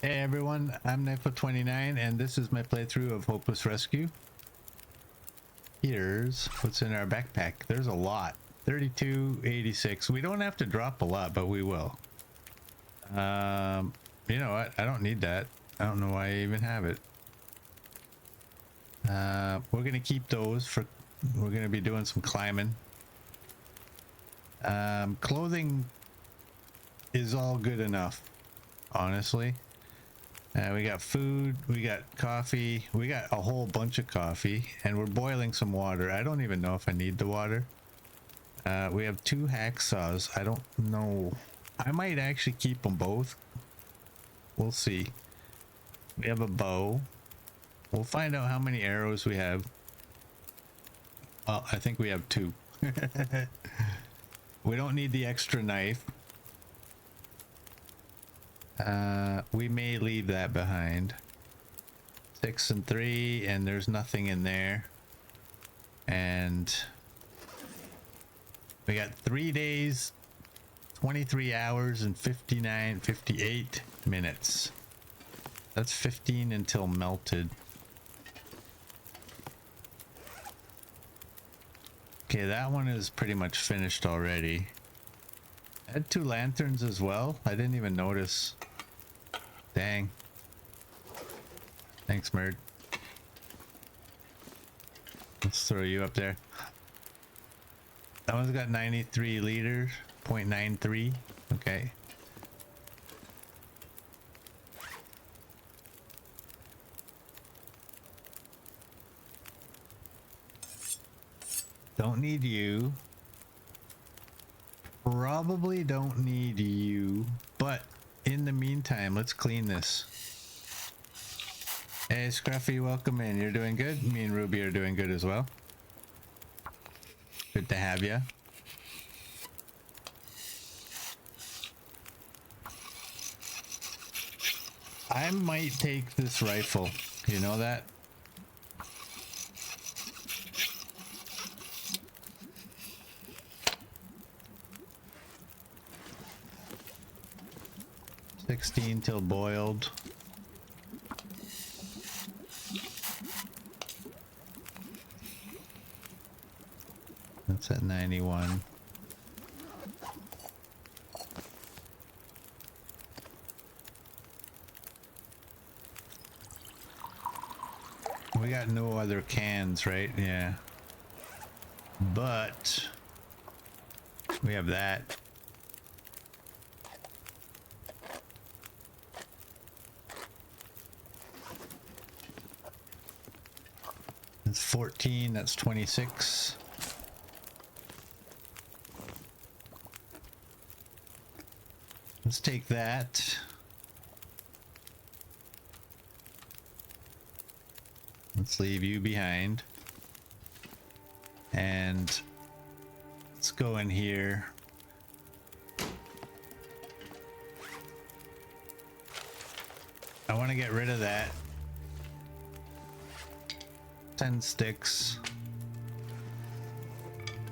Hey everyone, I'm Nypho29 and this is my playthrough of Hopeless Rescue. Here's what's in our backpack. There's a lot. 3286. We don't have to drop a lot, but we will. You know what? I don't need that. I don't know why I even have it. We're gonna keep those for. We're gonna be doing some climbing. Clothing is all good enough, honestly. We got food, we got coffee, we got a whole bunch of coffee, and we're boiling some water. I don't even know if I need the water. We have 2 hacksaws. I don't know. I might actually keep them both. We'll see. We have a bow. We'll find out how many arrows we have. Well, I think we have 2. We don't need the extra knife. We may leave that behind. 6 and 3, and there's nothing in there. And we got 3 days, 23 hours, and 58 minutes. That's 15 until melted. Okay, that one is pretty much finished already. I had 2 lanterns as well. I didn't even notice. Dang. Thanks, Merd. Let's throw you up there. That one's got 93 liters, 0.93. Okay. Don't need you. Probably don't need you, but in the meantime, let's clean this. Hey, Scruffy, welcome in. You're doing good? Me and Ruby are doing good as well. Good to have you. I might take this rifle. You know that? $16 till boiled. That's at 91. We got no other cans, right? Yeah. But we have that. That's 14, that's 26. Let's take that. Let's leave you behind. And let's go in here. I want to get rid of that. 10 sticks.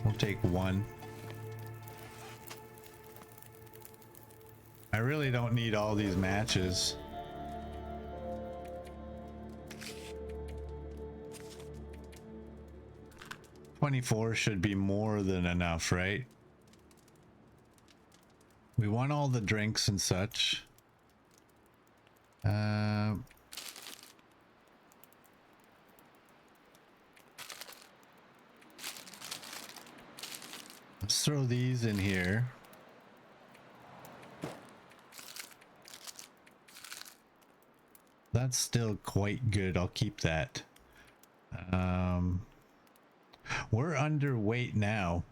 We'll take 1. I really don't need all these matches. $24 should be more than enough, right? We want all the drinks and such. Let's throw these in here. That's still quite good. I'll keep that. We're underweight now,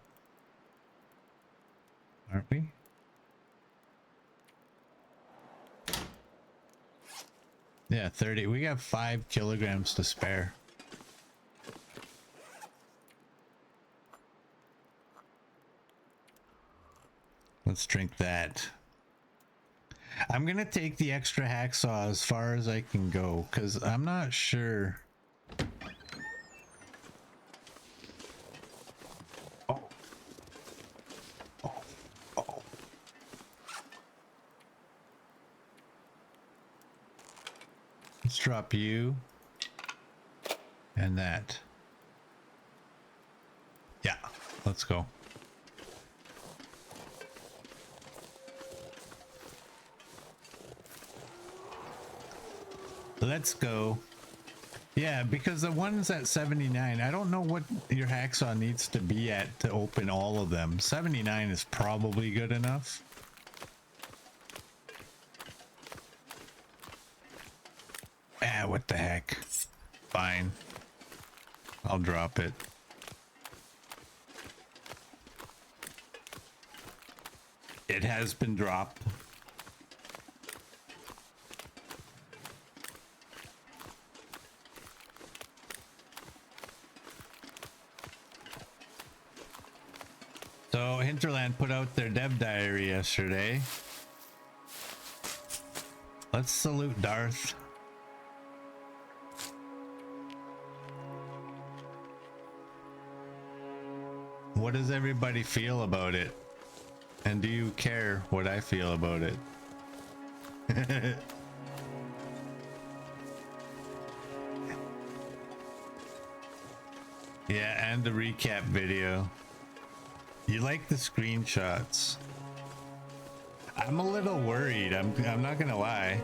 aren't we? Yeah, 30. We got 5 kilograms to spare. Let's drink that. I'm gonna take the extra hacksaw as far as I can go, because I'm not sure. Oh. Oh. Oh. Let's drop you and that. Yeah, let's go. Let's go. Yeah, because the ones at 79, I don't know what your hacksaw needs to be at to open all of them. 79 is probably good enough. Ah, what the heck. Fine. I'll drop it. It has been dropped. So Hinterland put out their dev diary yesterday. Let's salute Darth. What does everybody feel about it? And do you care what I feel about it? Yeah, and the recap video. You like the screenshots. I'm a little worried. I'm not gonna lie.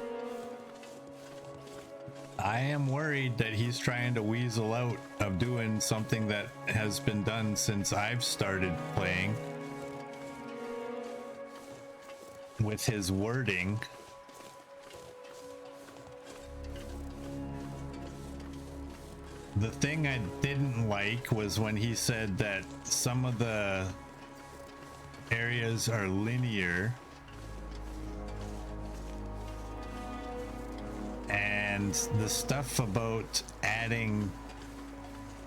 I am worried that he's trying to weasel out of doing something that has been done since I've started playing. With his wording. The thing I didn't like was when he said that some of the areas are linear and the stuff about adding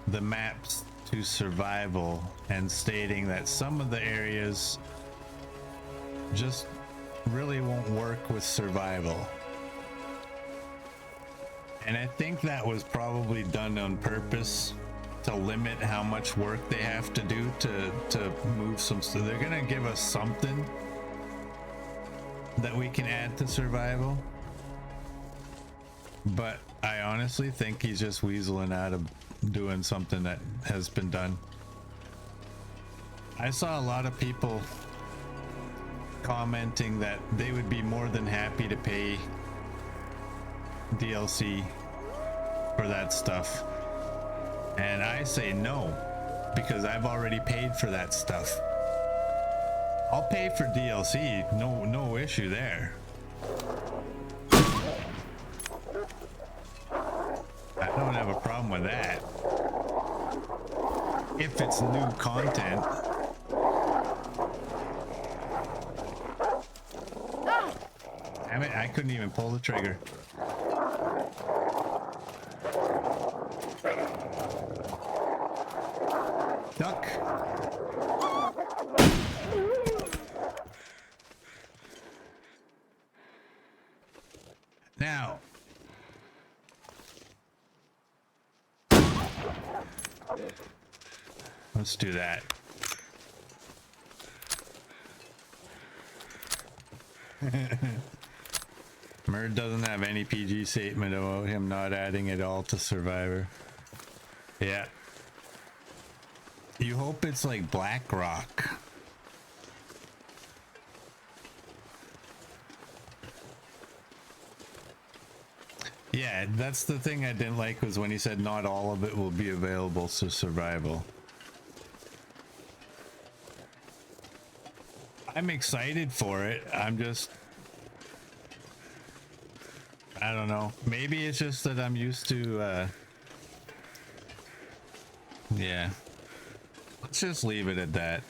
the maps to survival and stating that some of the areas just really won't work with survival. And I think that was probably done on purpose to limit how much work they have to do to move some stuff. They're gonna give us something that we can add to survival, but I honestly think he's just weaseling out of doing something that has been done. I saw a lot of people commenting that they would be more than happy to pay DLC for that stuff, and I say no, because I've already paid for that stuff. I'll pay for DLC, no issue there. I don't have a problem with that if it's new content. Damn it, I couldn't even pull the trigger. Duck. Now. Let's do that. Murd doesn't have any PG statement about him not adding it all to Survivor. Yeah. You hope it's like BlackRock. Yeah, that's the thing I didn't like, was when he said not all of it will be available to Survival. I'm excited for it. I'm just, I don't know. Maybe it's just that I'm used to, yeah. Let's just leave it at that.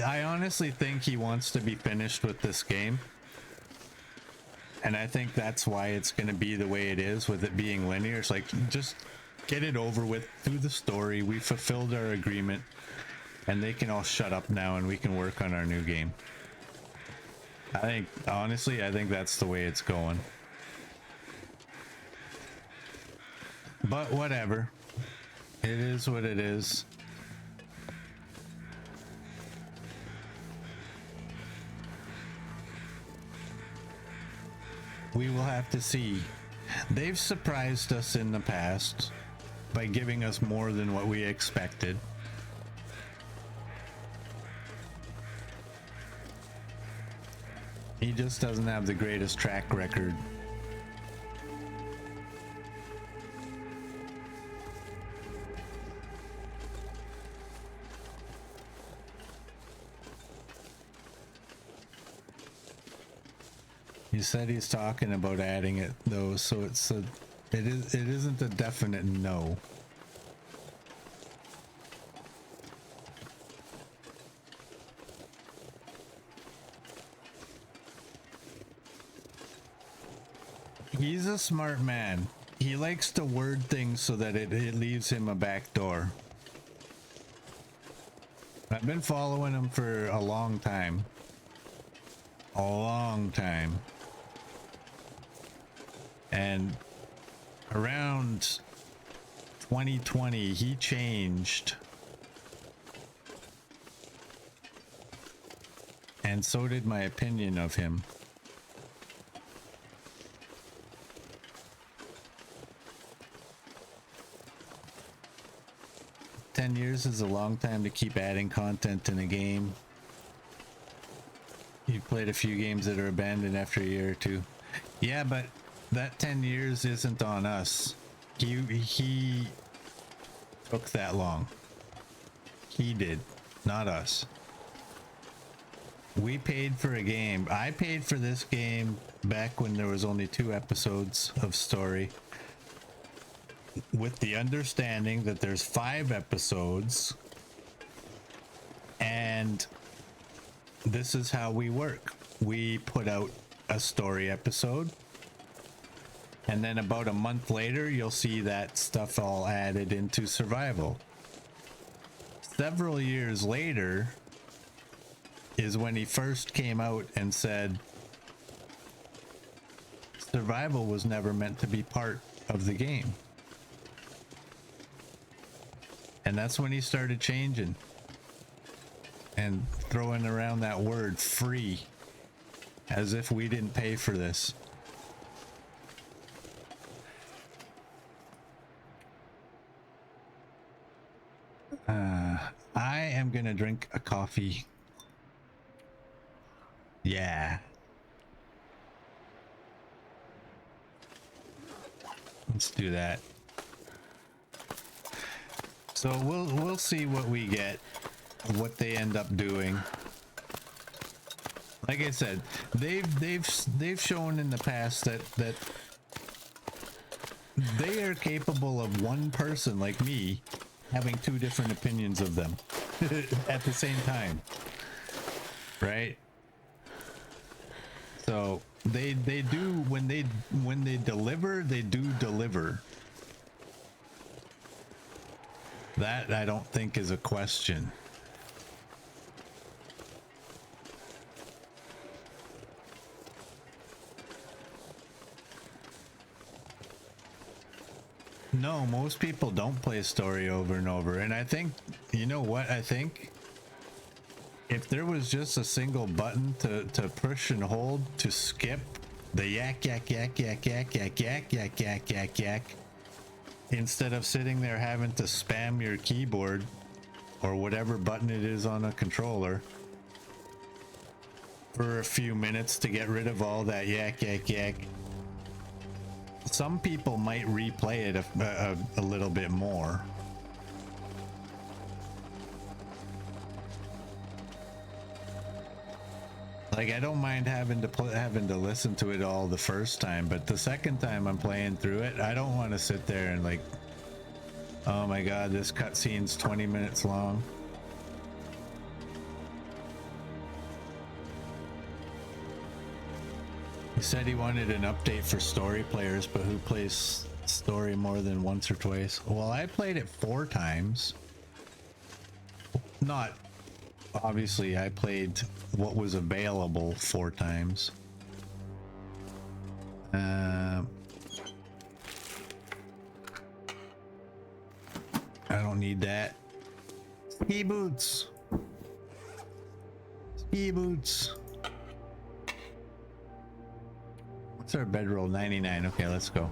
I honestly think he wants to be finished with this game. And I think that's why it's going to be the way it is, with it being linear. It's like, just get it over with, through the story. We fulfilled our agreement, and they can all shut up now and we can work on our new game. I think, honestly, I think that's the way it's going. But whatever. It is what it is. We will have to see. They've surprised us in the past by giving us more than what we expected. He just doesn't have the greatest track record. He said he's talking about adding it though, so it isn't a definite no. He's a smart man. He likes to word things so that it leaves him a back door. I've been following him for a long time. A long time. And around 2020, he changed. And so did my opinion of him. Years is a long time to keep adding content in a game. You've played a few games that are abandoned after a year or two. Yeah, but that 10 years isn't on us. He took that long. He did, not us. We paid for a game. I paid for this game back when there was only 2 episodes of story, with the understanding that there's 5 episodes, and this is how we work. We put out a story episode, and then about a month later, you'll see that stuff all added into survival. Several years later is when he first came out and said survival was never meant to be part of the game. And that's when he started changing and throwing around that word free, as if we didn't pay for this. I am gonna drink a coffee. Yeah. Let's do that. So we'll see what we get, what they end up doing. Like I said, they've shown in the past that they are capable of one person like me having 2 different opinions of them at the same time, right? So they do, when they deliver, they do deliver. That I don't think is a question. No, most people don't play story over and over. And I think, you know what, I think if there was just a single button to push and hold to skip the yak yak yak yak yak yak yak yak yak yak yak, instead of sitting there having to spam your keyboard or whatever button it is on a controller for a few minutes to get rid of all that yak yak yak, some people might replay it a little bit more. Like, I don't mind having to listen to it all the first time, but the second time I'm playing through it, I don't want to sit there and like, oh my god, this cutscene's 20 minutes long. He said he wanted an update for story players, but who plays story more than once or twice? Well, I played it 4 times. Not, obviously, I played what was available 4 times. I don't need that. Ski boots. Ski boots. What's our bedroll? 99. Okay, let's go.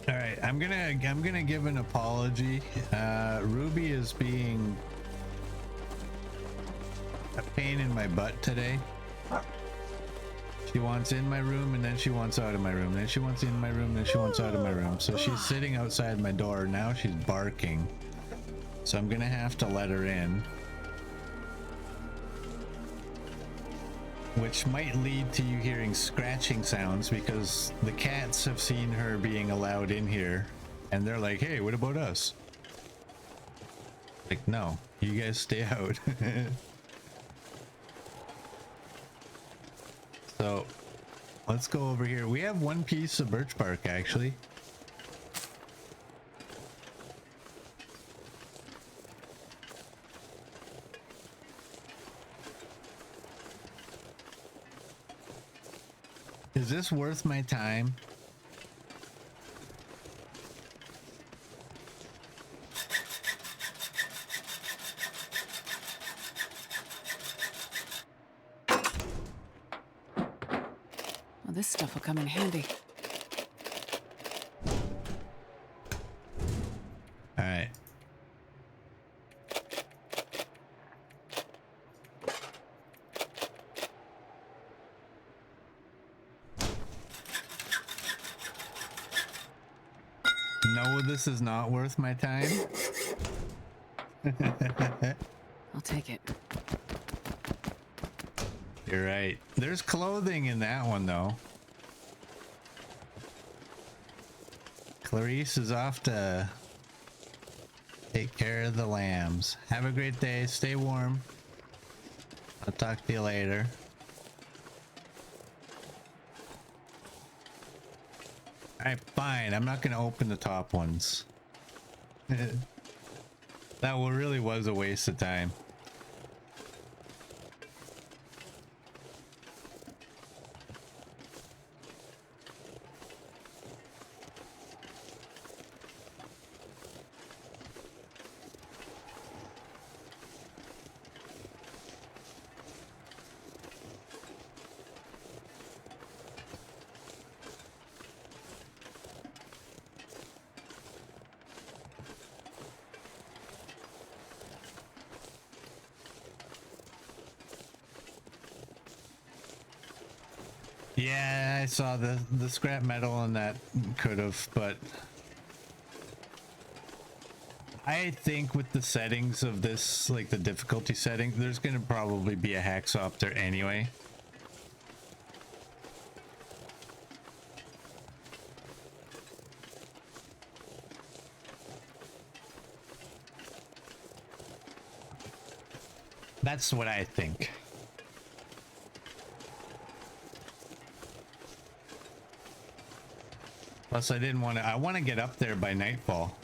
All right, I'm gonna give an apology. Ruby is being a pain in my butt today. She wants in my room and then she wants out of my room. Then she wants in my room, then she wants out of my room. So she's sitting outside my door. Now she's barking. So I'm gonna have to let her in. Which might lead to you hearing scratching sounds because the cats have seen her being allowed in here. And they're like, hey, what about us? Like, no, you guys stay out. So let's go over here. We have one piece of birch bark actually. Is this worth my time? Well, this stuff will come in handy. All right. No, this is not worth my time. I'll take it. You're right. There's clothing in that one, though. Clarice is off to take care of the lambs. Have a great day. Stay warm. I'll talk to you later. Alright, fine. I'm not going to open the top ones. That one really was a waste of time. Yeah, I saw the scrap metal and that could have, but I think with the settings of this, like the difficulty setting, there's going to probably be a hacksaw up there anyway. That's what I think. Plus, I didn't want to. I want to get up there by nightfall.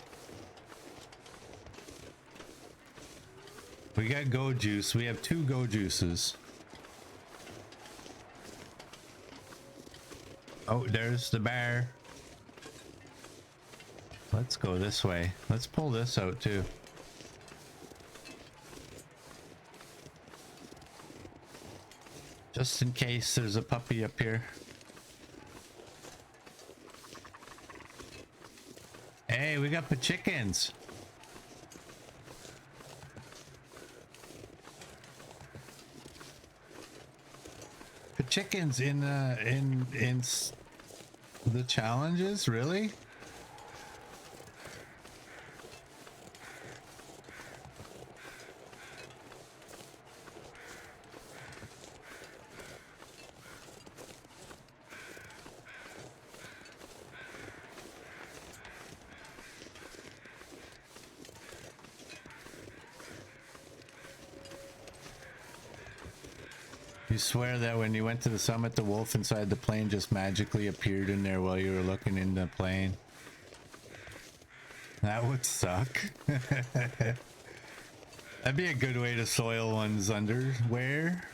We got go juice. We have 2 go juices. Oh, there's the bear. Let's go this way. Let's pull this out too. Just in case there's a puppy up here. Hey, we got the chickens. The chickens in the challenges, really? You swear that when you went to the summit, the wolf inside the plane just magically appeared in there while you were looking in the plane? That would suck. That'd be a good way to soil one's underwear.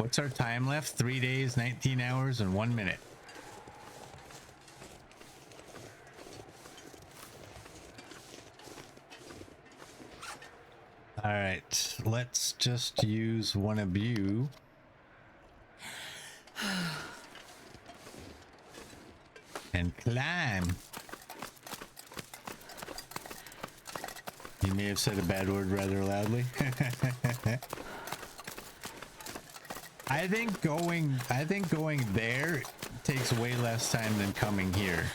What's our time left? 3 days, 19 hours, and 1 minute. All right, let's just use one of you. And climb. You may have said a bad word rather loudly. I think going there takes way less time than coming here.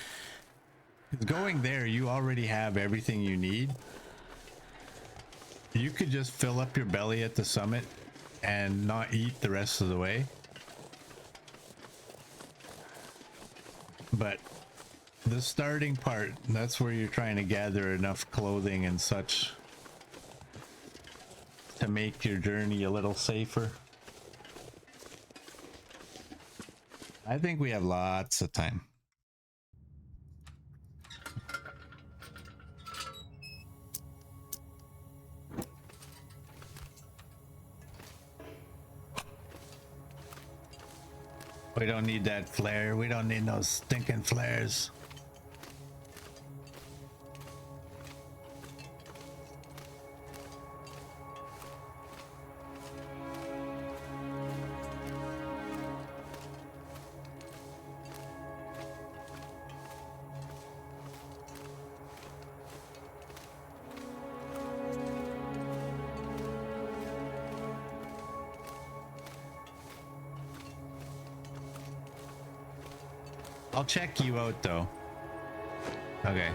'Cause going there, you already have everything you need. You could just fill up your belly at the summit and not eat the rest of the way. But the starting part, that's where you're trying to gather enough clothing and such to make your journey a little safer. I think we have lots of time. We don't need that flare. We don't need those stinking flares. I'll check you out though. Okay.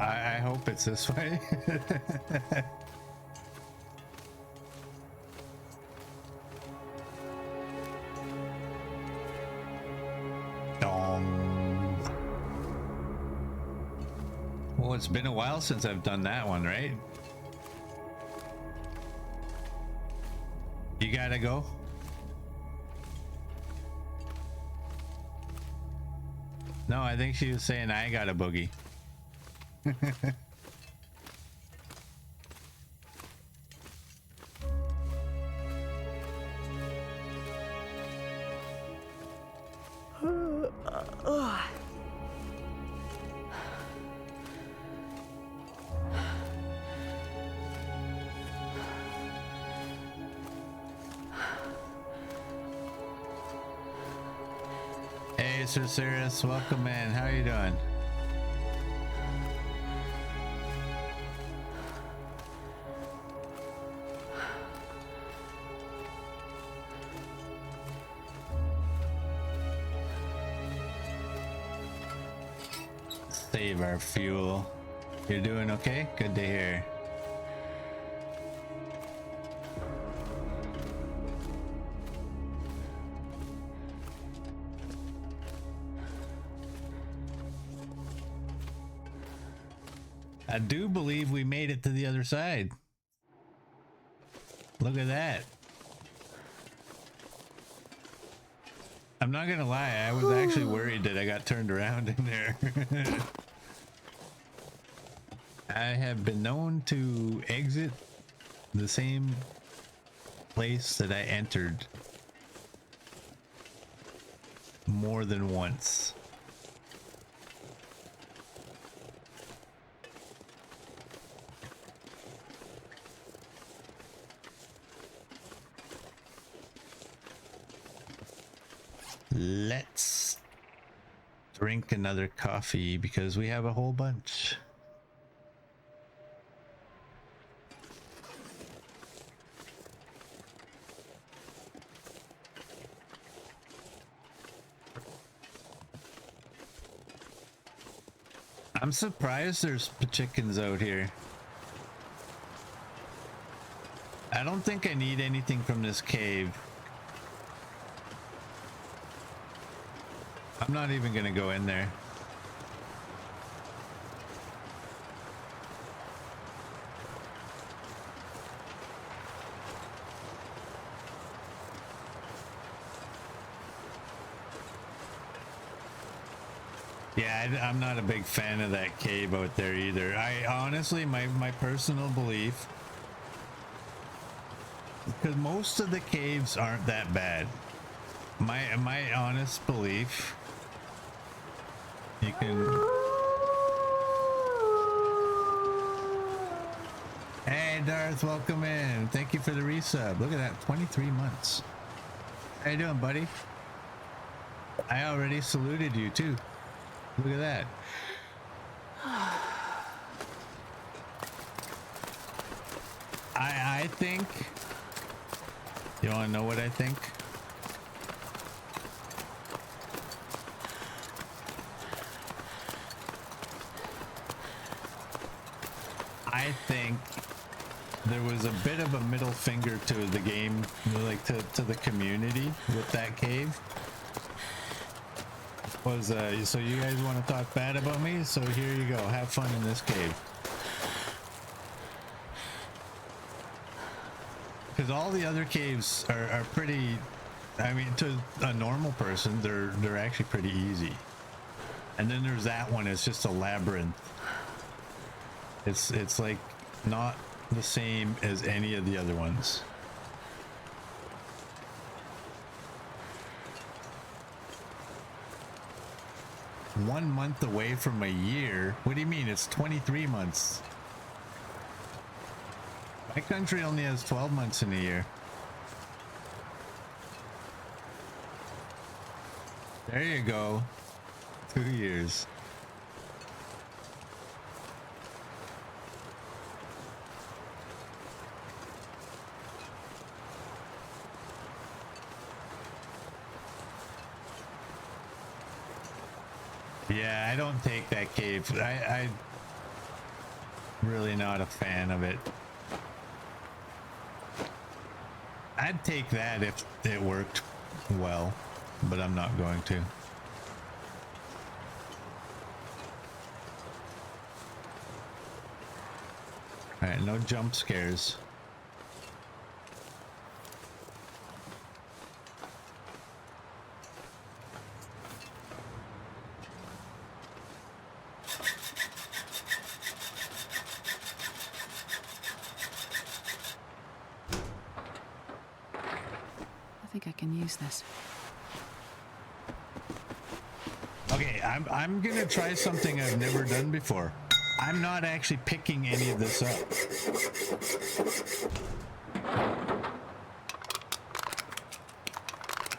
I hope it's this way. Well, it's been a while since I've done that one, right? You gotta go. No, I think she was saying I got a boogie. Hey, Sir Sirius, welcome in. How are you doing? Save our fuel. You're doing okay? Good to hear. I do believe we made it to the other side. Look at that. I'm not gonna lie, I was actually worried that I got turned around in there. I have been known to exit the same place that I entered more than once. Let's drink another coffee because we have a whole bunch. I'm surprised there's chickens out here. I don't think I need anything from this cave. I'm not even gonna go in there. Yeah, I'm not a big fan of that cave out there either. I honestly, my personal belief, because most of the caves aren't that bad. My honest belief, you can. Hey Darth, welcome in. Thank you for the resub. Look at that, 23 months. How you doing, buddy? I already saluted you too. Look at that. I think, you want to know what I think? I think there was a bit of a middle finger to the game, like to the community with that cave. Was so you guys want to talk bad about me? So here you go. Have fun in this cave. Because all the other caves are pretty. I mean, to a normal person, they're actually pretty easy. And then there's that one. It's just a labyrinth. It's like not the same as any of the other ones. One month away from a year? What do you mean? It's 23 months. My country only has 12 months in a year. There you go. 2 years. Yeah, I don't take that cave. I really not a fan of it. I'd take that if it worked well, but I'm not going to. All right, no jump scares. I think I can use this. Okay, I'm gonna try something I've never done before. I'm not actually picking any of this up.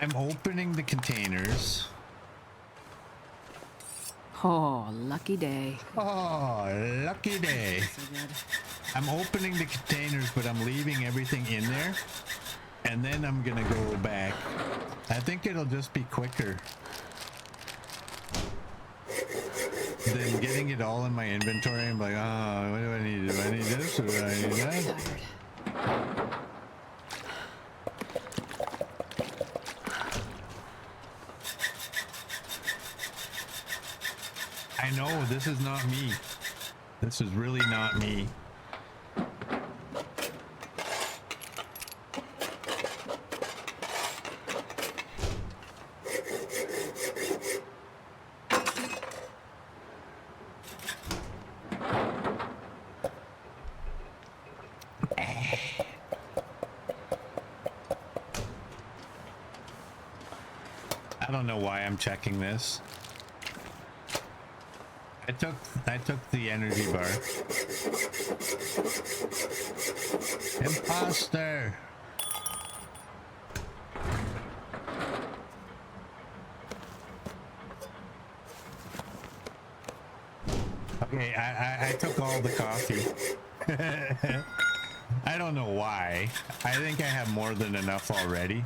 I'm opening the containers. Oh, lucky day. Oh, lucky day. So good. I'm opening the containers, but I'm leaving everything in there. And then I'm gonna go back. I think it'll just be quicker than getting it all in my inventory. I'm like, oh, what do I need? Do I need this or do I need that? Tired. I know this is not me. This is really not me. I don't know why I'm checking this. I took the energy bar. Imposter. Okay, I took all the coffee. I don't know why. I think I have more than enough already.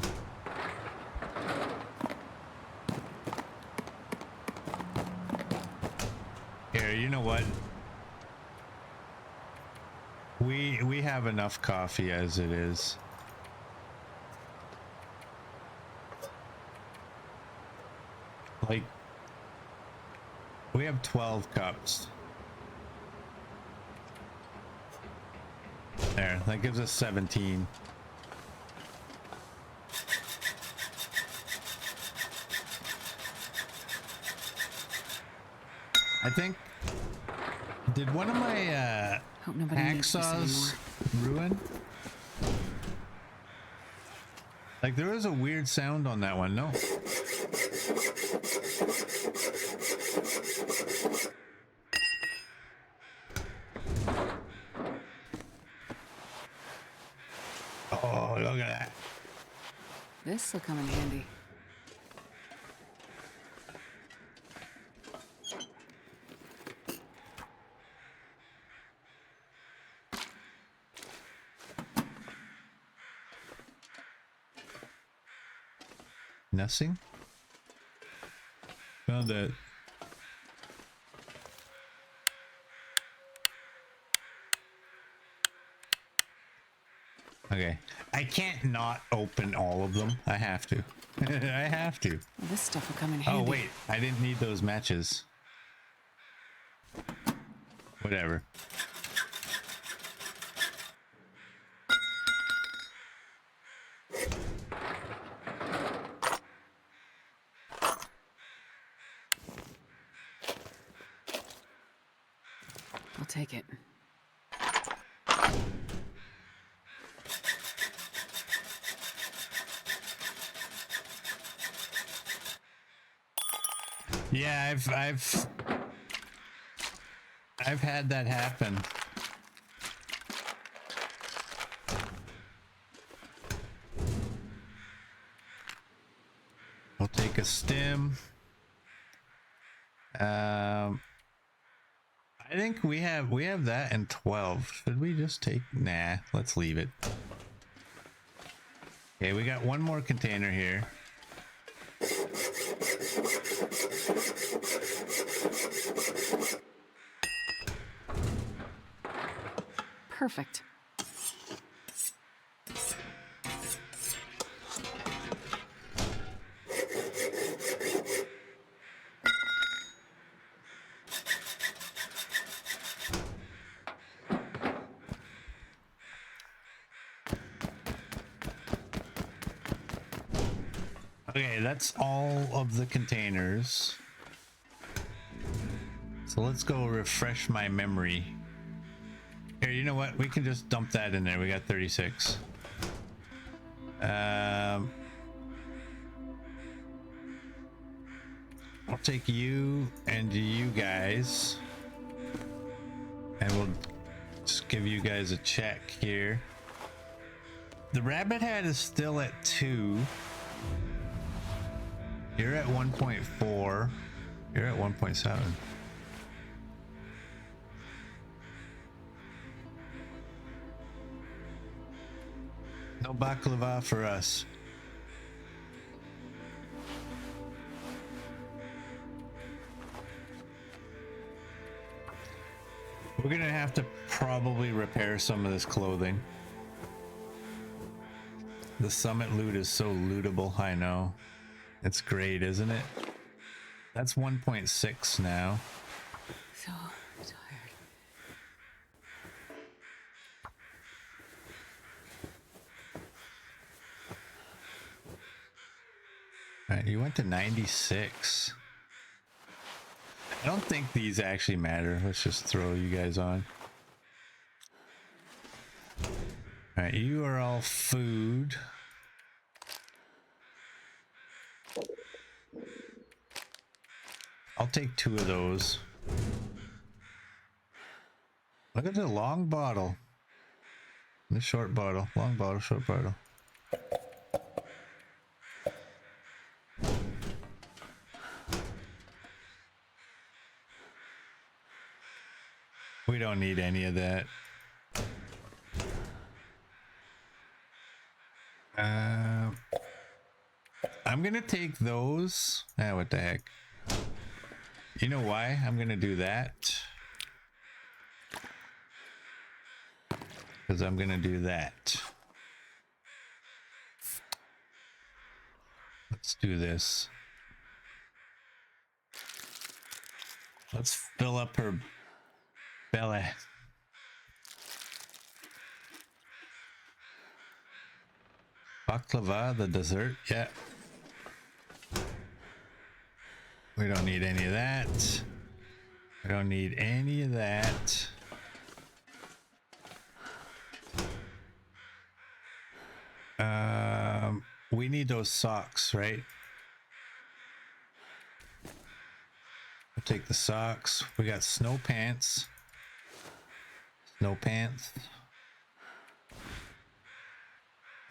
Here, you know what? We have enough coffee as it is. Like, we have 12 cups. There, that gives us 17. I think. Did one of my Hope nobody needs this hacksaws anymore. ruin? Like there was a weird sound on that one. No. Oh, look at that. This'll come in handy. Nothing? Found that. Okay. I can't not open all of them. I have to. I have to. Well, this stuff will come in Oh, handy. wait. I didn't need those matches. Whatever. I'll take it. Yeah, I've had that happen. We'll take a stim. I think we have that in 12. Should we just take? Nah, let's leave it. Okay, we got one more container here. Perfect. Okay, that's all of the containers. So let's go refresh my memory. Here, you know what? We can just dump that in there. We got 36. I'll take you and you guys. And we'll just give you guys a check here. The rabbit head is still at 2. You're at 1.4. You're at 1.7. No baklava for us. We're gonna have to probably repair some of this clothing. The summit loot is so lootable, I know. It's great, isn't it? That's 1.6 now. So tired. All right, you went to 96. I don't think these actually matter. Let's just throw you guys on. All right, you are all food. I'll take 2 of those. Look at the long bottle. The short bottle. Long bottle, short bottle. We don't need any of that. I'm gonna take those. Ah, what the heck? You know why I'm gonna do that? Because I'm gonna do that. Let's do this. Let's fill up her belly. Baklava, the dessert, yeah. We don't need any of that. I don't need any of that. We need those socks, right? I'll take the socks. We got snow pants. Snow pants.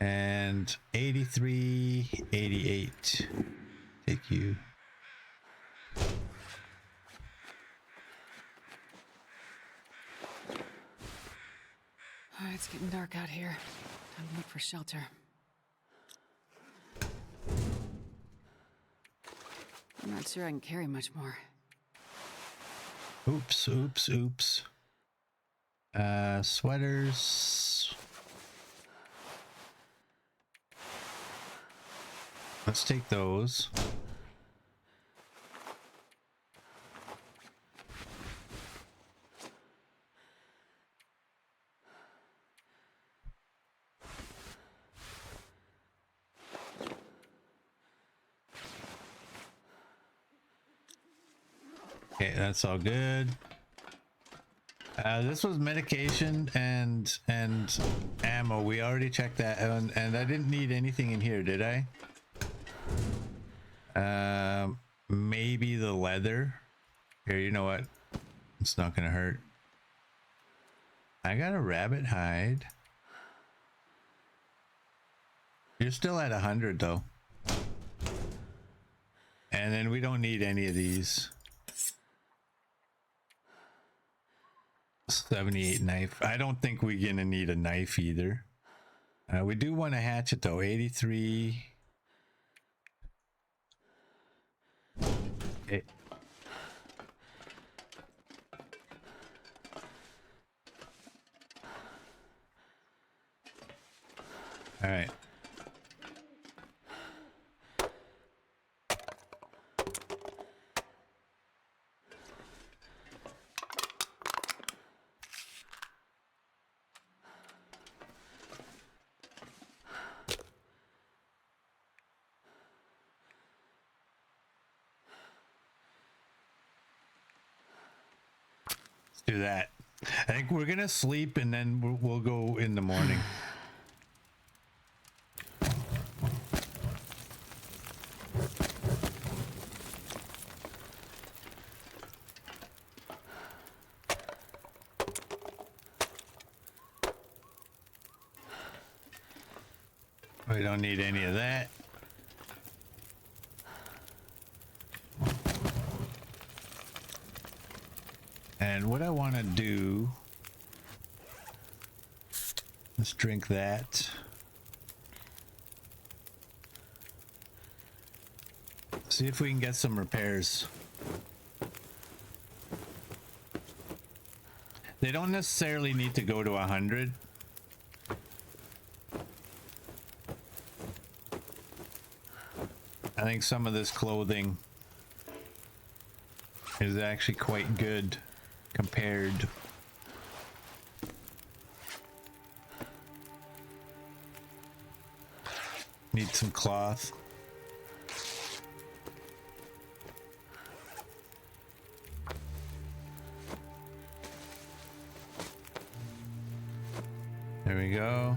And 83, 88. Take you. Oh, it's getting dark out here. Time to look for shelter. I'm not sure I can carry much more. Oops, oops, oops. Sweaters. Let's take those. Okay, that's all good. This was medication and ammo. We already checked that, and I didn't need anything in here, did I? Maybe the leather. Here, you know what? It's not gonna hurt. I got a rabbit hide. You're still at 100 though. And then we don't need any of these. 78 knife. I don't think we're gonna need a knife either. We do want a hatchet though. 83. Okay. All right. Do that. I think we're gonna sleep and then we'll go in the morning. We don't need any of that. And what I want to do, let's drink that. See if we can get some repairs. They don't necessarily need to go to 100. I think some of this clothing is actually quite good compared. Need some cloth. There we go.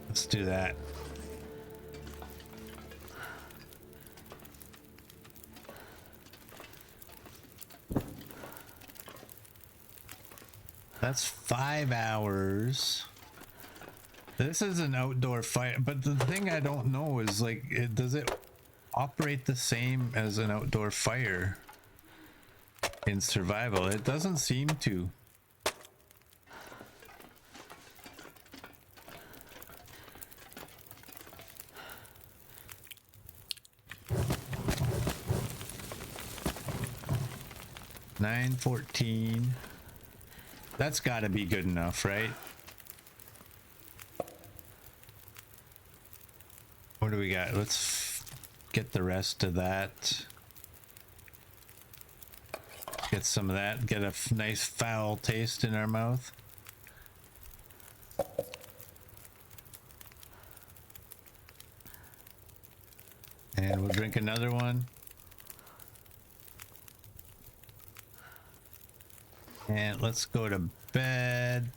Let's do that. That's 5 hours. This is an outdoor fire, but the thing I don't know is like, does it operate the same as an outdoor fire in survival? It doesn't seem to. $9.14. That's got to be good enough, right? What do we got? Let's get the rest of that. Get some of that. Get a nice foul taste in our mouth. And we'll drink another one. And let's go to bed.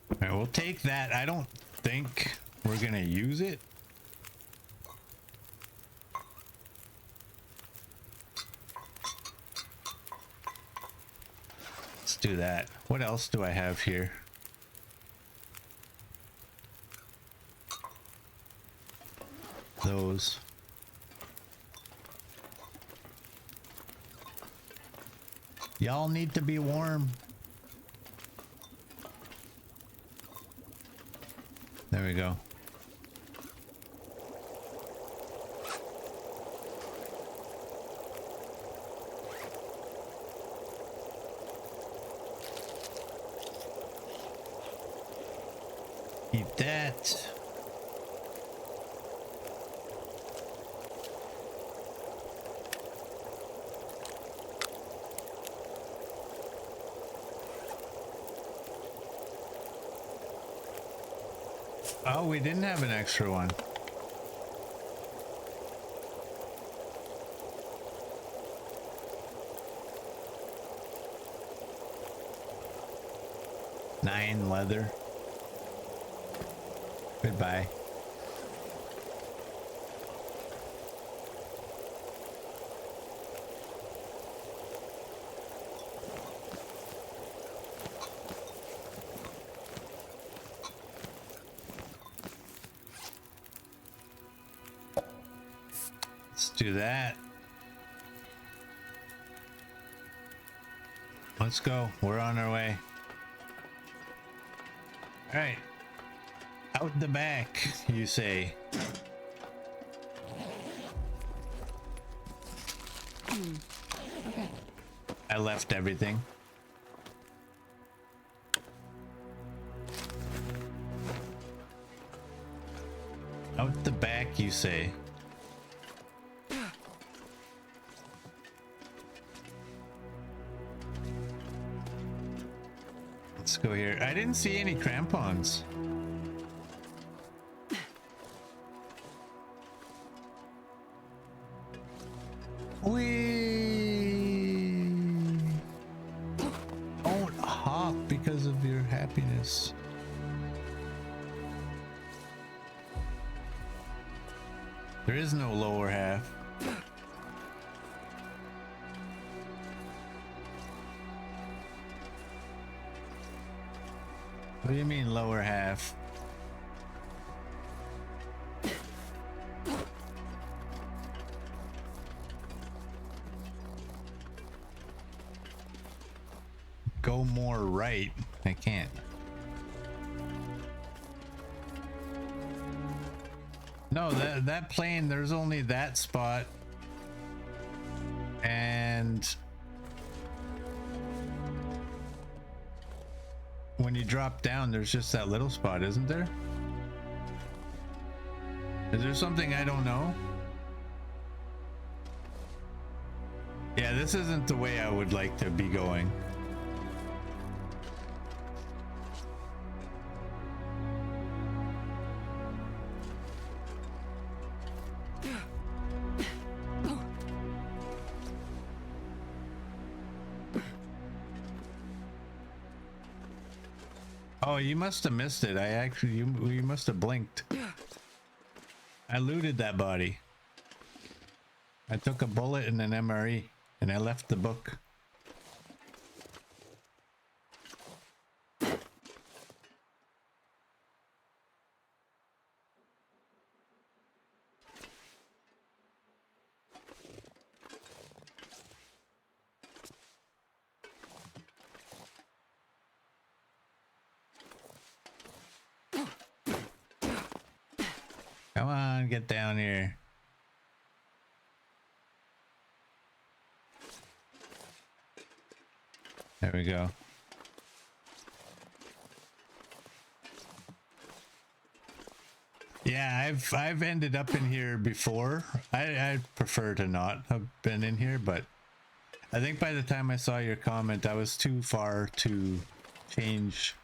All right, we'll take that. I don't think we're gonna use it. Let's do that. What else do I have here? Those. Y'all need to be warm. There we go. Keep that. Oh, we didn't have an extra one. Nine leather. Goodbye. Let's do that. Let's go. We're on our way. All right. Out the back, you say. Okay. I left everything. Out the back, you say. Let's go here. I didn't see any crampons. We don't hop because of your happiness. There is no lower half. What do you mean lower half? Go more right. I can't. No, that plane, there's only that spot. And when you drop down, there's just that little spot, isn't there? Is there something I don't know? Yeah, this isn't the way I would like to be going. Oh, you must have missed it. You must have blinked. I looted that body. I took a bullet and an MRE, and I left the book. Come on, get down here. There we go. Yeah, I've ended up in here before. I prefer to not have been in here, but I think by the time I saw your comment, I was too far to change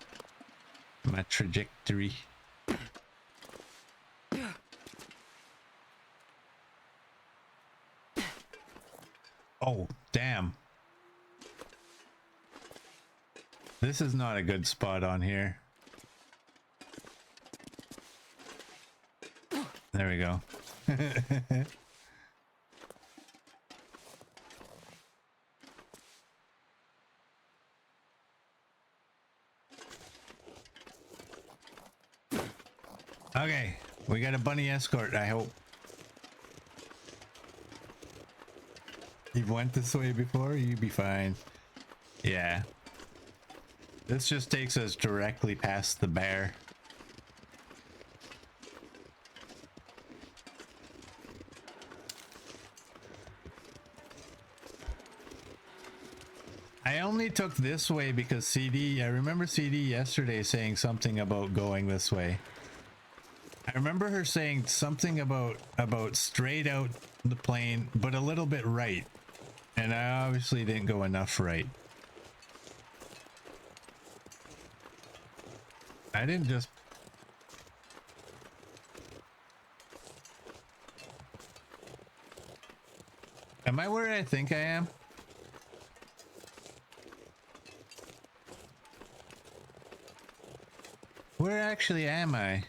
my trajectory. Oh, damn. This is not a good spot on here. There we go. Okay, we got a bunny escort, I hope. You've went this way before, you'd be fine. Yeah. This just takes us directly past the bear. I only took this way because I remember CD yesterday saying something about going this way. I remember her saying something about straight out the plane, but a little bit right. And I obviously didn't go enough right. I didn't just... Am I where I think I am? Where actually am I?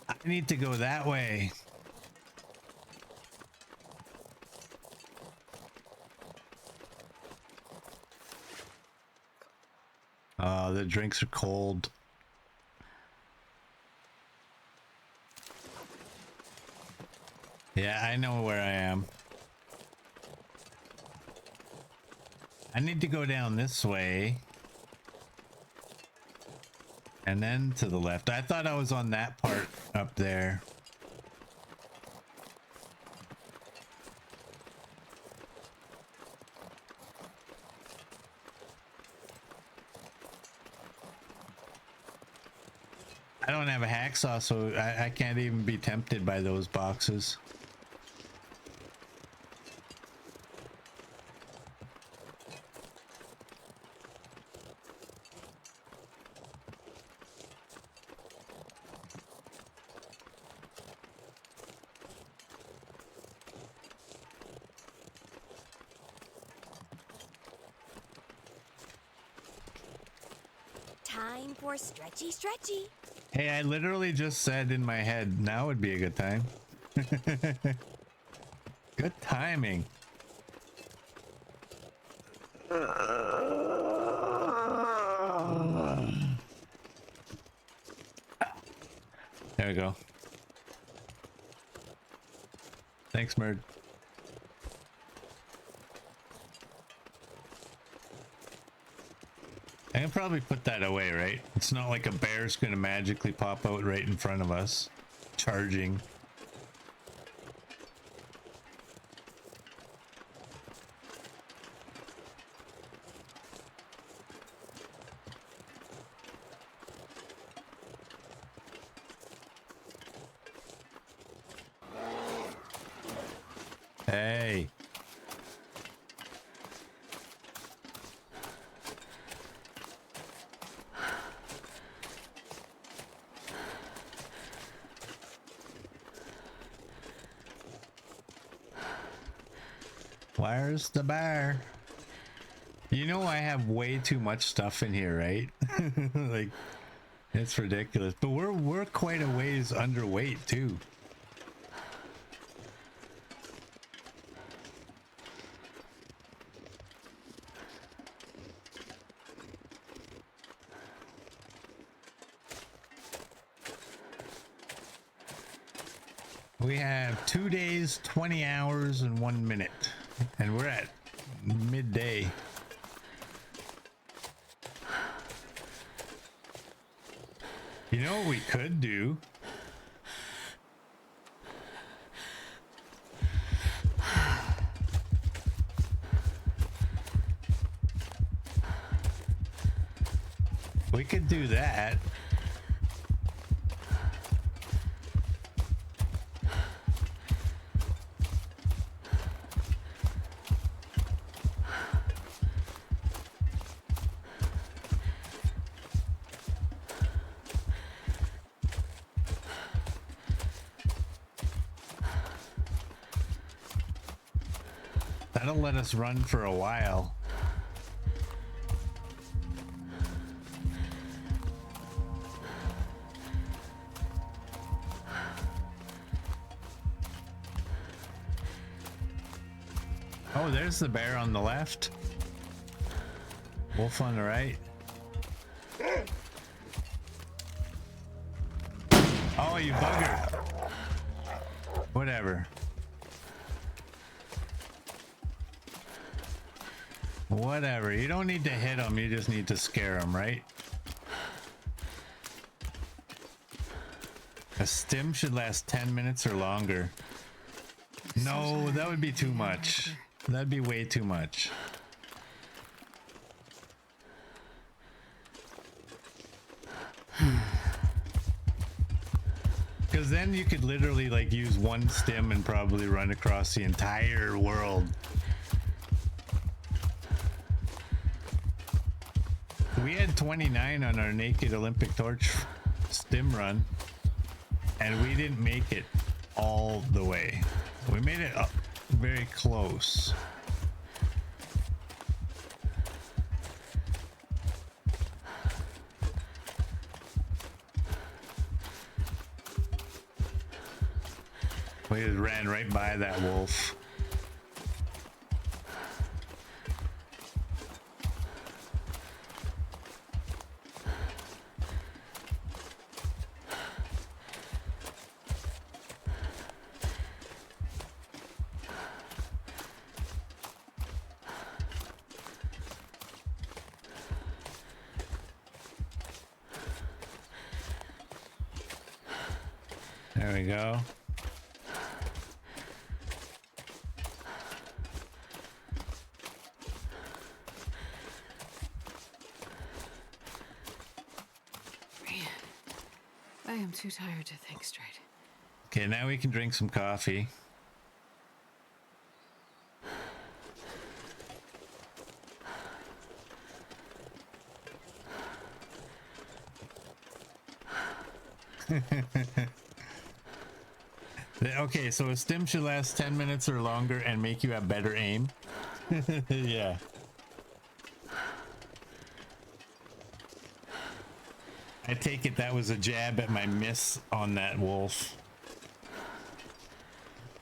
I need to go that way. Oh, the drinks are cold. Yeah, I know where I am. I need to go down this way. And then to the left. I thought I was on that part up there. I don't have a hacksaw, so I can't even be tempted by those boxes. Time for stretchy. Hey, I literally just said in my head, now would be a good time. Good timing. There we go. Thanks, Merd. I can probably put that away, right? It's not like a bear's gonna magically pop out right in front of us, charging. Hey. Where's the bear? You know I have way too much stuff in here, right? Like, it's ridiculous. But we're quite a ways underweight too. We have 2 days, 20 hours, and 1 minute. And we're at midday. You know what we could do? We could do that. That'll let us run for a while. Oh, there's the bear on the left. Wolf on the right. Oh, you bugger. Whatever. Whatever. You don't need to hit them. You just need to scare them, right? A stim should last 10 minutes or longer. No, that would be too much. That'd be way too much. Because then you could literally like use one stim and probably run across the entire world. We had 29 on our Naked Olympic Torch stim run, and we didn't make it all the way. We made it up very close. We just ran right by that wolf. There we go. Man, I am too tired to think straight. Okay, now we can drink some coffee. Okay, so a stim should last 10 minutes or longer and make you have better aim. Yeah. I take it that was a jab at my miss on that wolf.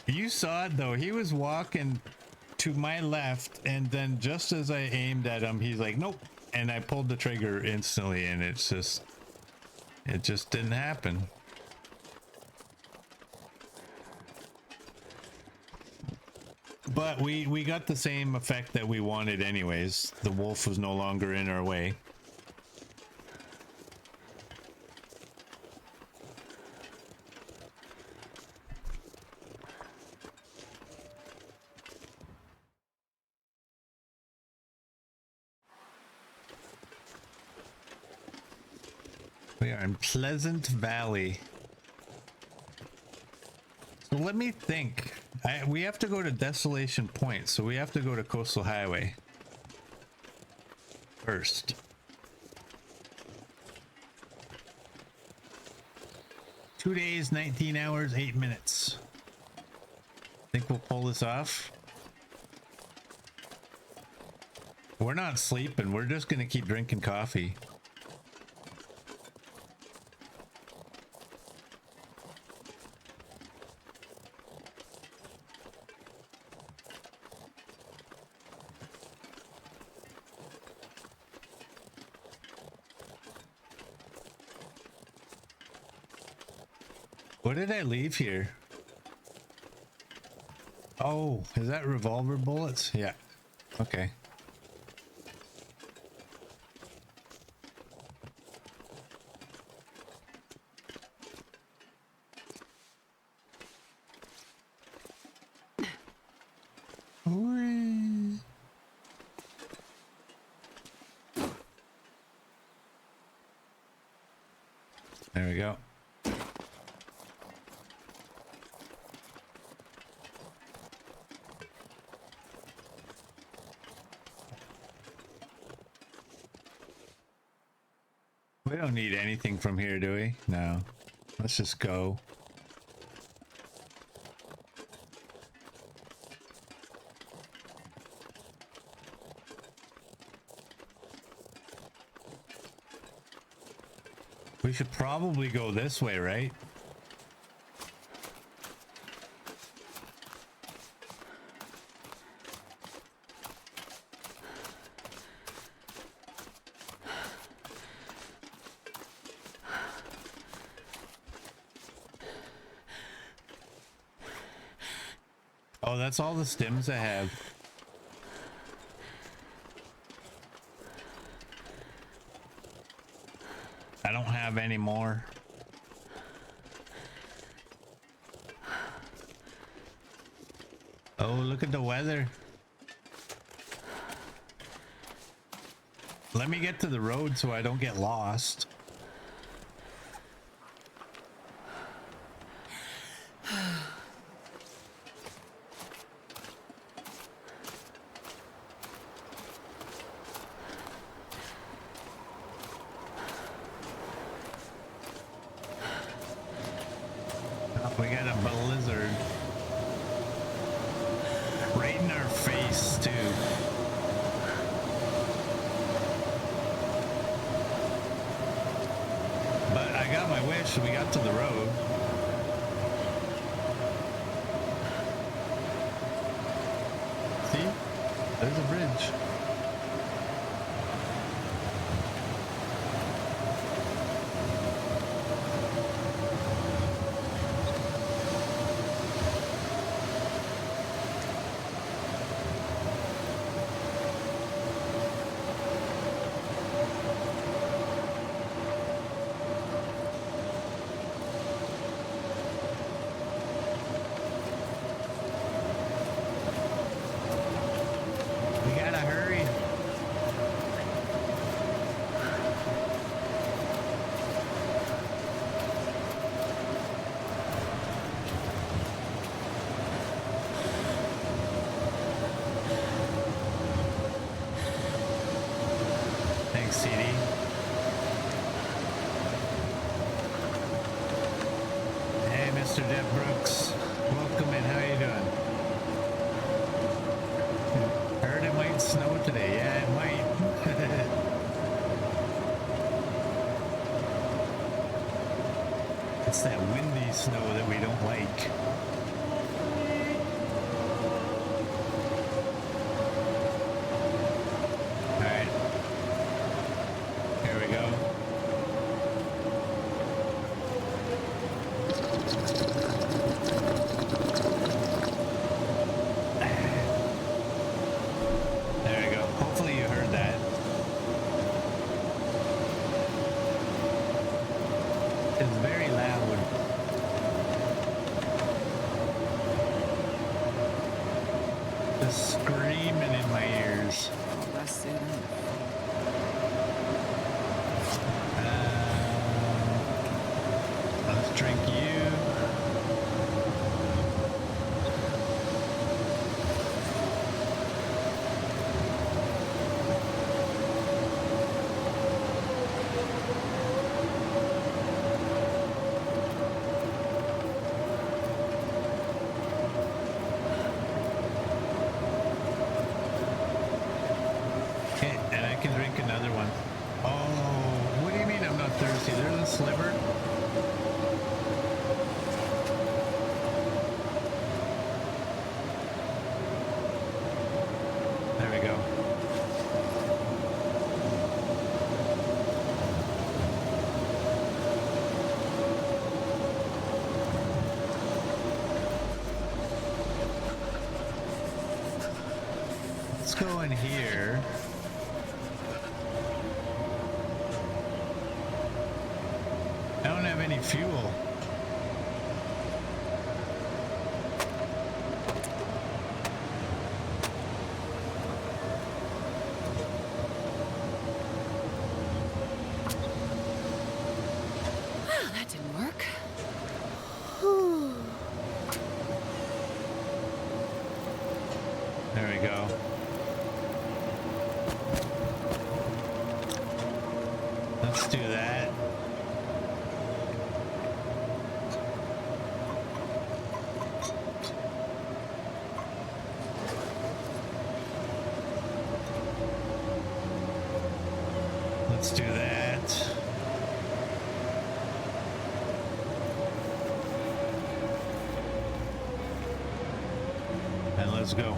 You saw it though. He was walking to my left, and then just as I aimed at him, he's like, nope. And I pulled the trigger instantly, and it just didn't happen. But we got the same effect that we wanted anyways. The wolf was no longer in our way. We are in Pleasant Valley. So let me think. We have to go to Desolation Point, so we have to go to Coastal Highway first. Two days, 19 hours, 8 minutes. Think we'll pull this off? We're not sleeping. We're just gonna keep drinking coffee. What did I leave here? Oh, is that revolver bullets? Yeah. Okay. Whee. There we go. We don't need anything from here, do we? No. Let's just go. We should probably go this way, right? Oh, that's all the stims I have. I don't have any more. Oh, look at the weather. Let me get to the road so I don't get lost. We got a blizzard right in our face too. But I got my wish. We got to the road. See? There's a bridge. We gotta hurry. Thanks, CD. Hey, Mr. Deb Brooks. Welcome in. How you doing? Heard it might snow today. Yeah, it might. It's that windy snow that we don't like. All right. Here we go. There we go. Hopefully you heard that. It's very loud. Just screaming in my ears. Oh, that's it. Let's drink you. Okay, and I can drink another one. Oh, what do you mean I'm not thirsty? There's a sliver. There we go. Let's go in here. I don't have any fuel. Well, that didn't work. There we go. Let's do that. Let's do that. let's go.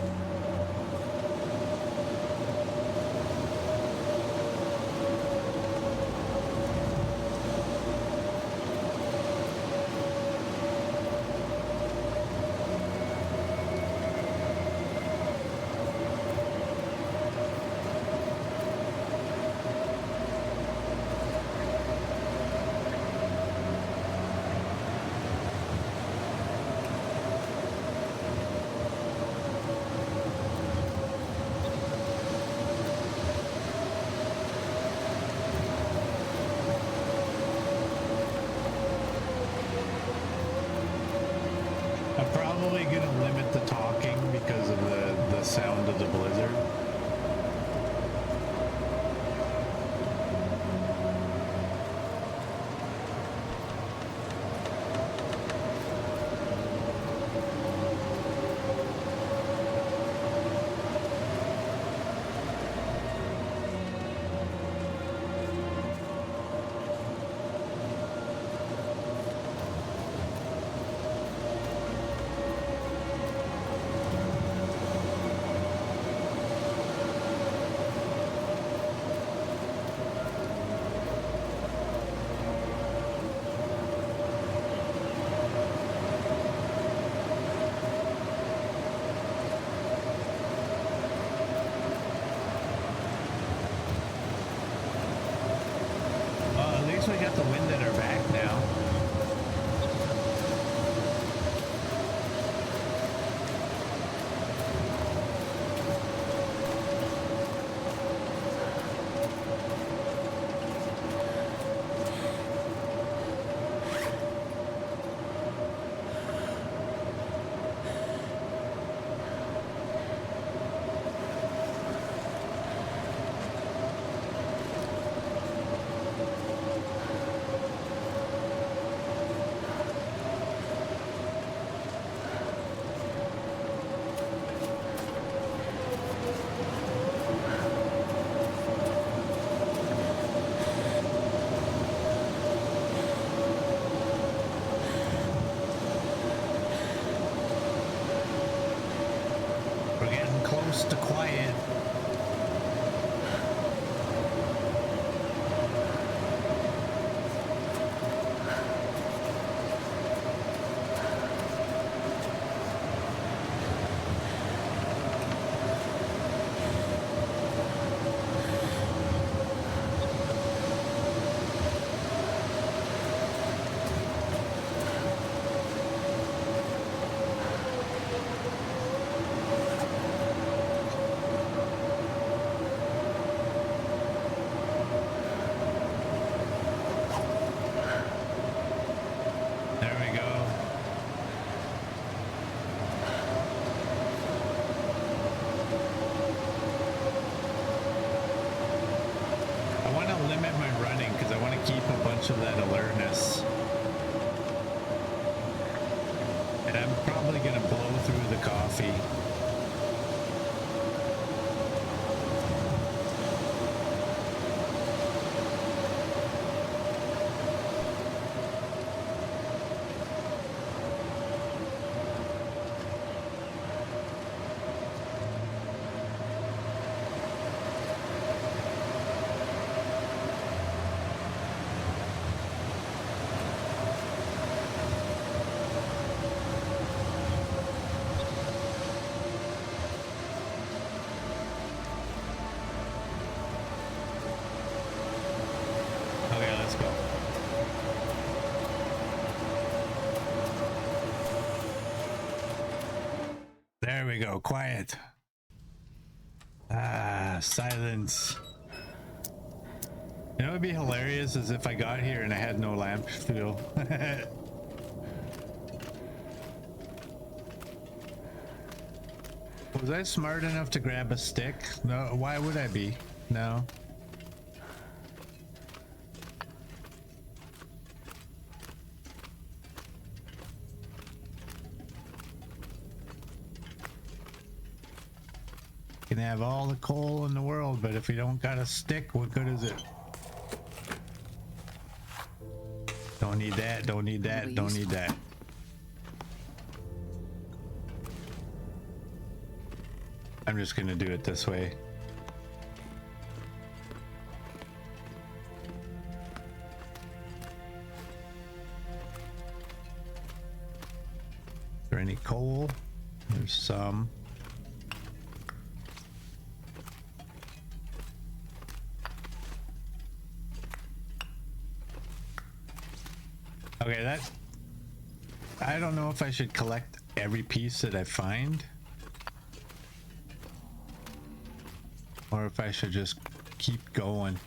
I'm probably gonna limit the talking because of the sound of the blizzard. At least we got the wind at our back now. We're getting close to quiet. There we go. I want to limit my running because I want to keep a bunch of that alertness. And I'm probably going to blow through the coffee. Okay, let's go. There we go. Quiet. Ah, silence. You know what would be hilarious is if I got here and I had no lamp fuel. Was I smart enough to grab a stick? No, why would I be? No. You can have all the coal in the world, but if you don't got a stick, what good is it? Don't need that, don't need that, don't need that. I'm just gonna do it this way. Is there any coal? There's some. Okay, that... I don't know if I should collect every piece that I find, or if I should just keep going.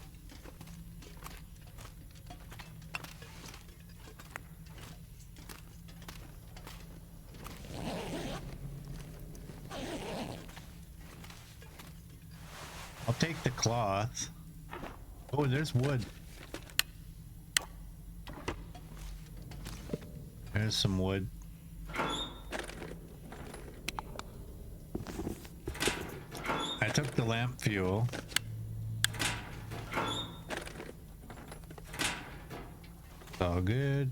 I'll take the cloth. Oh, there's wood. There's some wood. I took the lamp fuel. It's all good.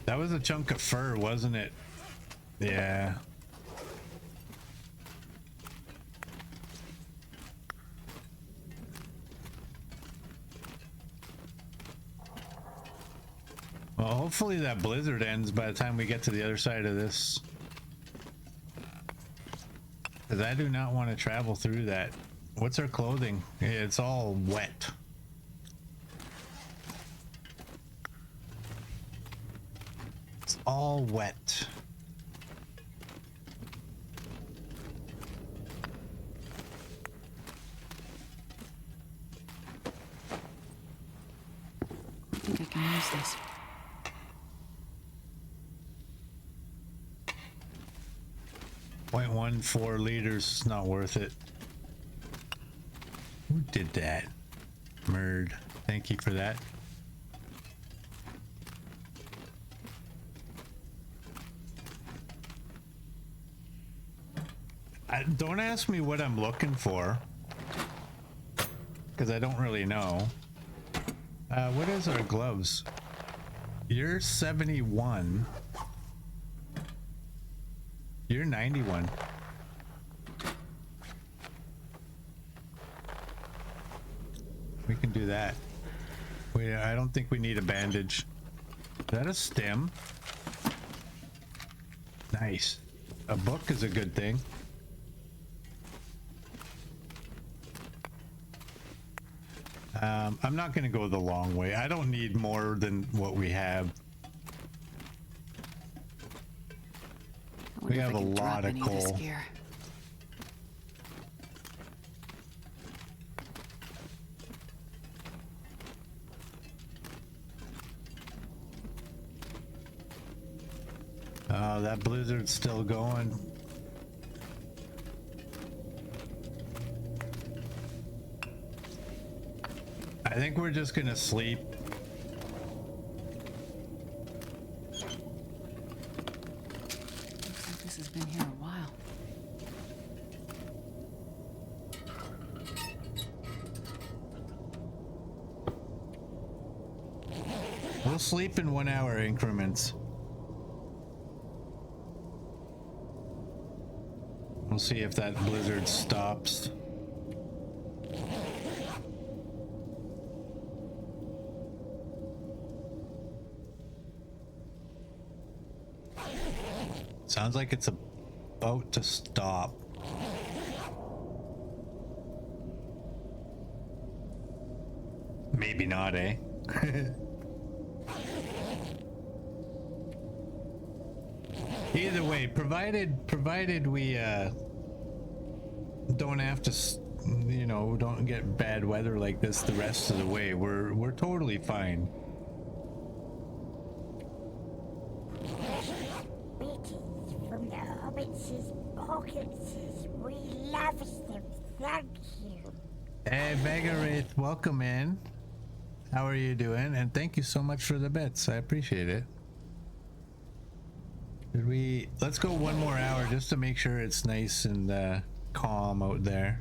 That was a chunk of fur, wasn't it? Yeah. Well, hopefully that blizzard ends by the time we get to the other side of this. Because I do not want to travel through that. What's our clothing? It's all wet. It's all wet. I think I can use this. 0.14 liters, not worth it. Who did that? Murd. Thank you for that. Don't ask me what I'm looking for, because I don't really know. What is our gloves? You're 71. You're 91. We can do that. I don't think we need a bandage. Is that a stem? Nice. A book is a good thing. I'm not going to go the long way. I don't need more than what we have. We have a lot of coal. Oh, that blizzard's still going. I think we're just gonna sleep. Looks like this has been here a while. We'll sleep in 1 hour increments. We'll see if that blizzard stops. Sounds like it's about to stop. Maybe not, eh? Either way, provided we don't have to, you know, don't get bad weather like this the rest of the way, we're totally fine. From the hobbits' pockets, we lavish them. Thank you. Hey, Megarith, welcome in. How are you doing? And thank you so much for the bits. I appreciate it. Let's go 1 more hour just to make sure it's nice and calm out there.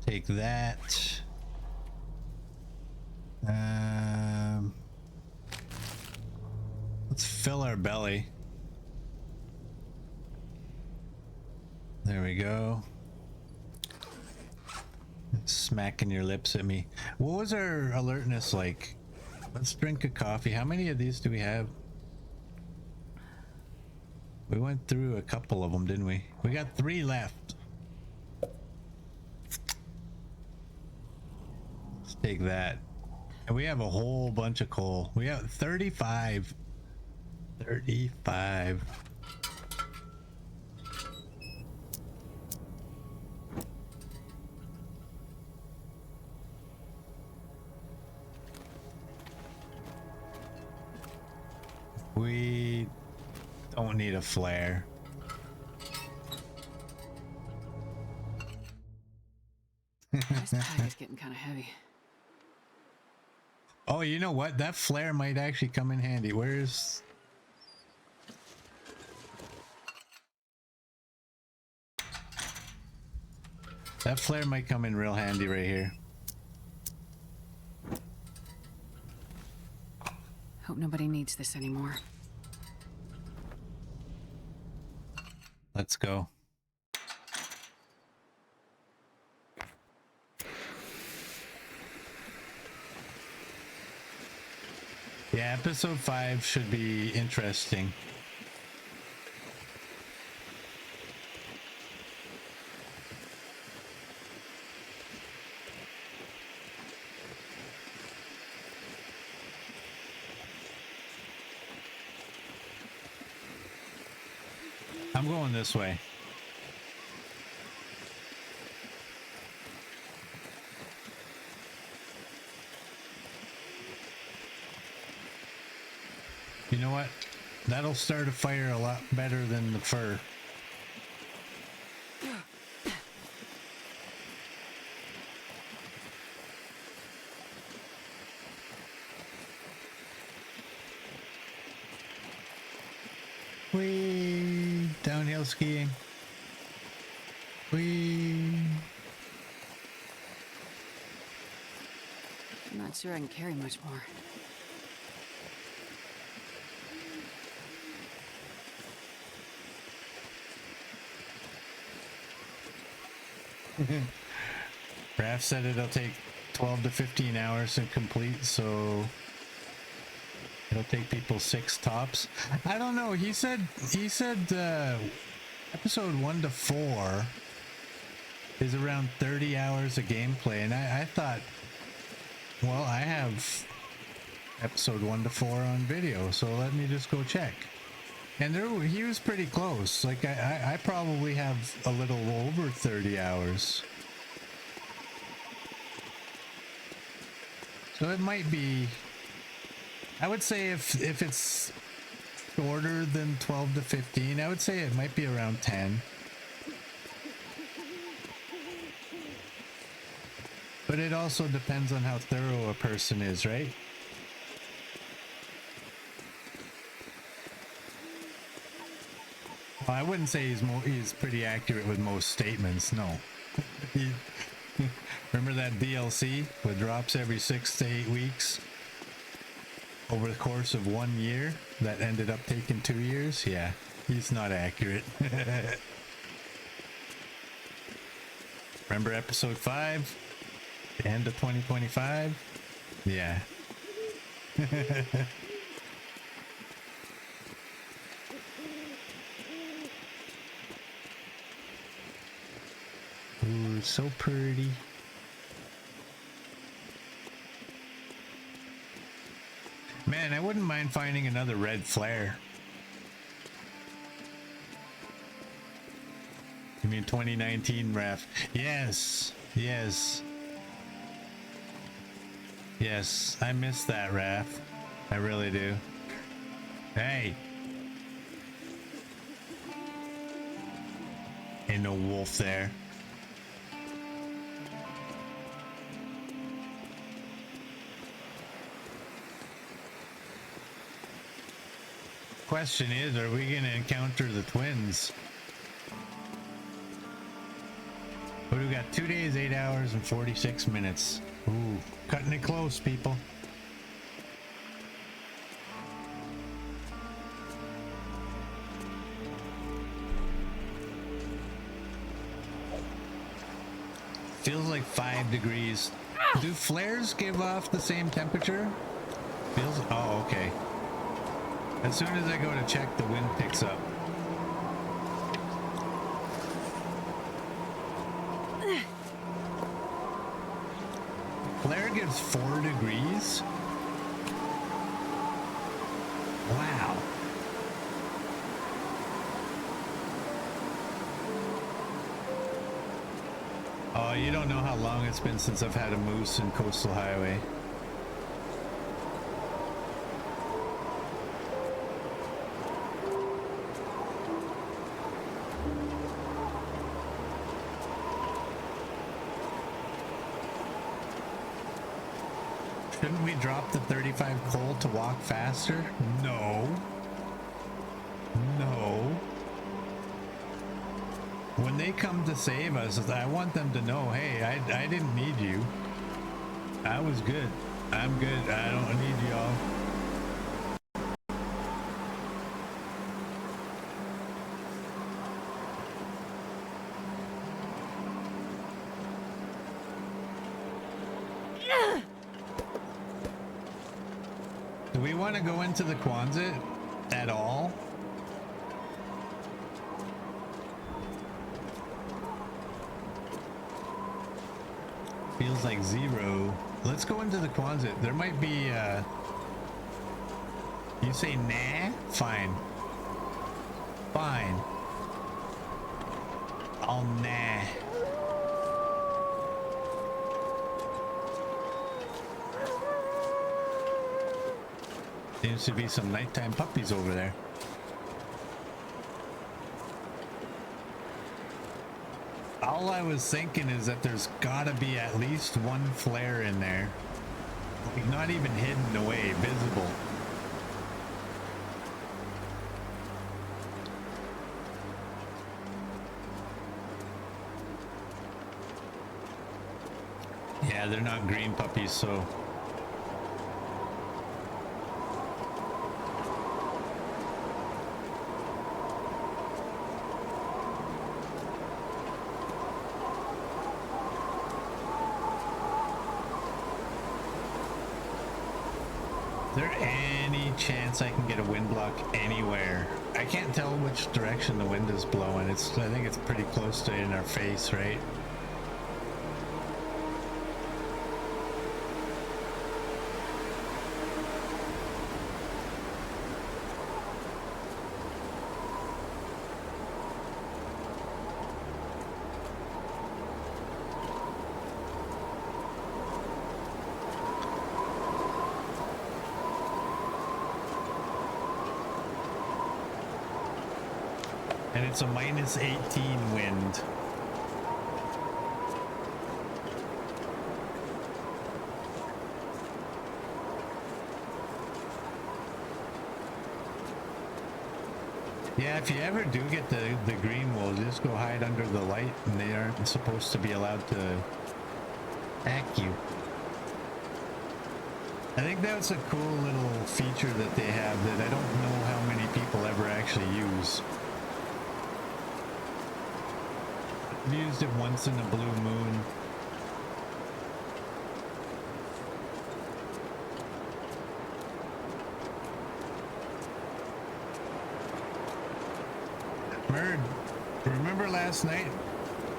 Take that. Let's fill our belly. There we go. Smacking your lips at me. What was our alertness like? Let's drink a coffee. How many of these do we have? We went through a couple of them, didn't we? We got 3 left. Let's take that. And we have a whole bunch of coal. We have 35. 35. We don't need a flare. This bag is getting kind of heavy. Oh, you know what? That flare might actually come in handy. Where's... That flare might come in real handy right here. Hope nobody needs this anymore. Let's go. Yeah, episode 5 should be interesting. I'm going this way. You know what? That'll start a fire a lot better than the fur. Whee! Downhill skiing. Whee! I'm not sure I can carry much more. Raph said it'll take 12 to 15 hours to complete, so it'll take people 6 tops. I don't know. He said episode 1 to 4 is around 30 hours of gameplay, and I thought, well, I have episode 1 to 4 on video, so let me just go check. And he was pretty close. Like I probably have a little over 30 hours. So it might be, I would say if it's shorter than 12 to 15, I would say it might be around 10. But it also depends on how thorough a person is, right? Well, I wouldn't say he's pretty accurate with most statements, no. Remember that DLC with drops every 6 to 8 weeks over the course of 1 year that ended up taking 2 years? Yeah, he's not accurate. Remember episode 5? The end of 2025? Yeah. Ooh, so pretty. Man, I wouldn't mind finding another red flare. You mean 2019, Raph? Yes, yes. Yes, I miss that, Raph. I really do. Hey! Ain't no wolf there. Question is, are we gonna encounter the twins? What do we got? 2 days, 8 hours, and 46 minutes. Ooh, cutting it close, people. Feels like 5 degrees. Do flares give off the same temperature? Feels, oh, okay. As soon as I go to check, the wind picks up. Flare gives 4 degrees? Wow. Oh, you don't know how long it's been since I've had a moose in Coastal Highway. Shouldn't we drop the 35 coal to walk faster? No. No. When they come to save us, I want them to know, hey, I didn't need you. I was good. I'm good. I don't need y'all. Do we want to go into the Quonset at all? Feels like 0. Let's go into the Quonset. There might be, you say nah? Fine. Fine. I'll nah. Seems to be some nighttime puppies over there. All I was thinking is that there's gotta be at least one flare in there. Like, not even hidden away, visible. Yeah, they're not green puppies, so... Is there any chance I can get a wind block anywhere? I can't tell which direction the wind is blowing. I think it's pretty close to in our face, right? And it's a minus 18 wind. Yeah, if you ever do get the green wool, just go hide under the light, and they aren't supposed to be allowed to hack you. I think that's a cool little feature that they have that I don't know how many people ever actually use. I've used it once in a blue moon. Merd, remember last night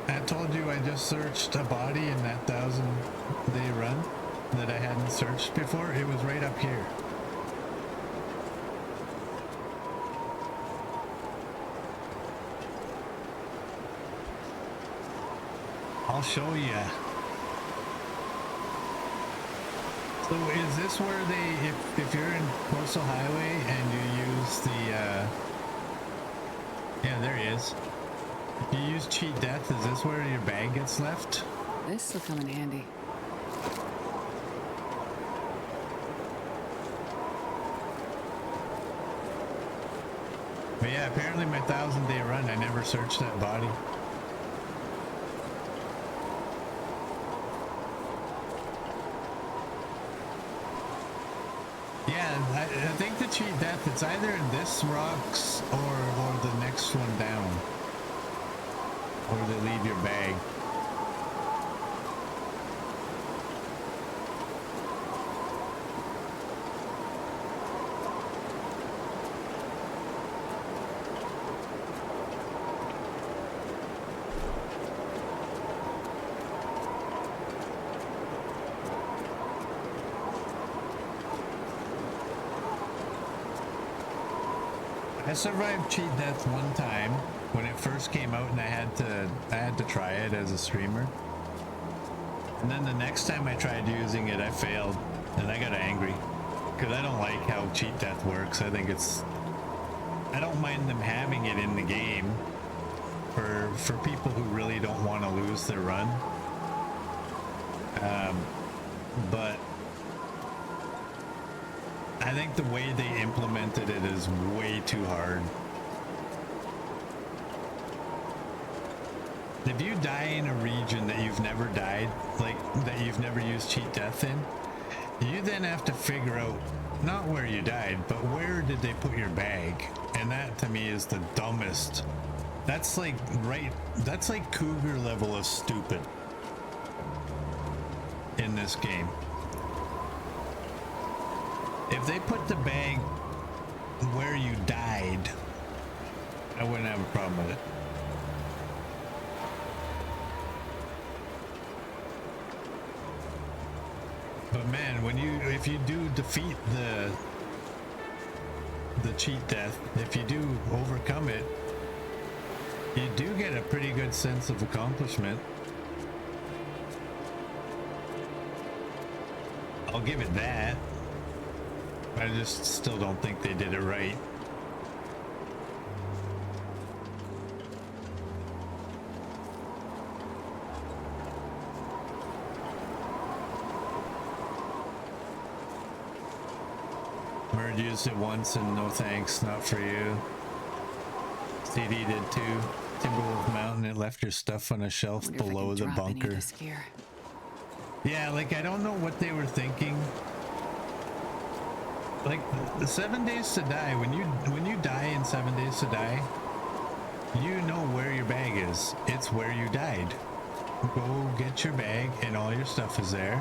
I told you I just searched a body in that 1,000-day run that I hadn't searched before? It was right up here. I'll show you. So is this where they, if you're in Coastal Highway and you use the, yeah, there he is. If you use cheat death, is this where your bag gets left? This will come in handy. But yeah, apparently my 1,000-day run, I never searched that body. Yeah, I think the cheat death, it's either this rocks or the next one down. Or they leave your bag. I survived cheat death one time when it first came out, and I had to try it as a streamer. And then the next time I tried using it, I failed, and I got angry because I don't like how cheat death works. I think I don't mind them having it in the game for people who really don't want to lose their run. But I think the way they implemented it is way too hard. If you die in a region that you've never died, like that you've never used cheat death in, you then have to figure out not where you died, but where did they put your bag? And that to me is the dumbest. That's like cougar level of stupid in this game. If they put the bag where you died, I wouldn't have a problem with it. But man, if you do defeat the cheat death, if you do overcome it, you do get a pretty good sense of accomplishment. I'll give it that. I just still don't think they did it right. Murd used it once and no thanks, not for you. CD did too. Timberwolf Mountain, it left your stuff on a shelf below the bunker. Yeah, like I don't know what they were thinking. Like the 7 Days to Die, when you die in 7 Days to Die, you know where your bag is. It's where you died. Go get your bag and all your stuff is there.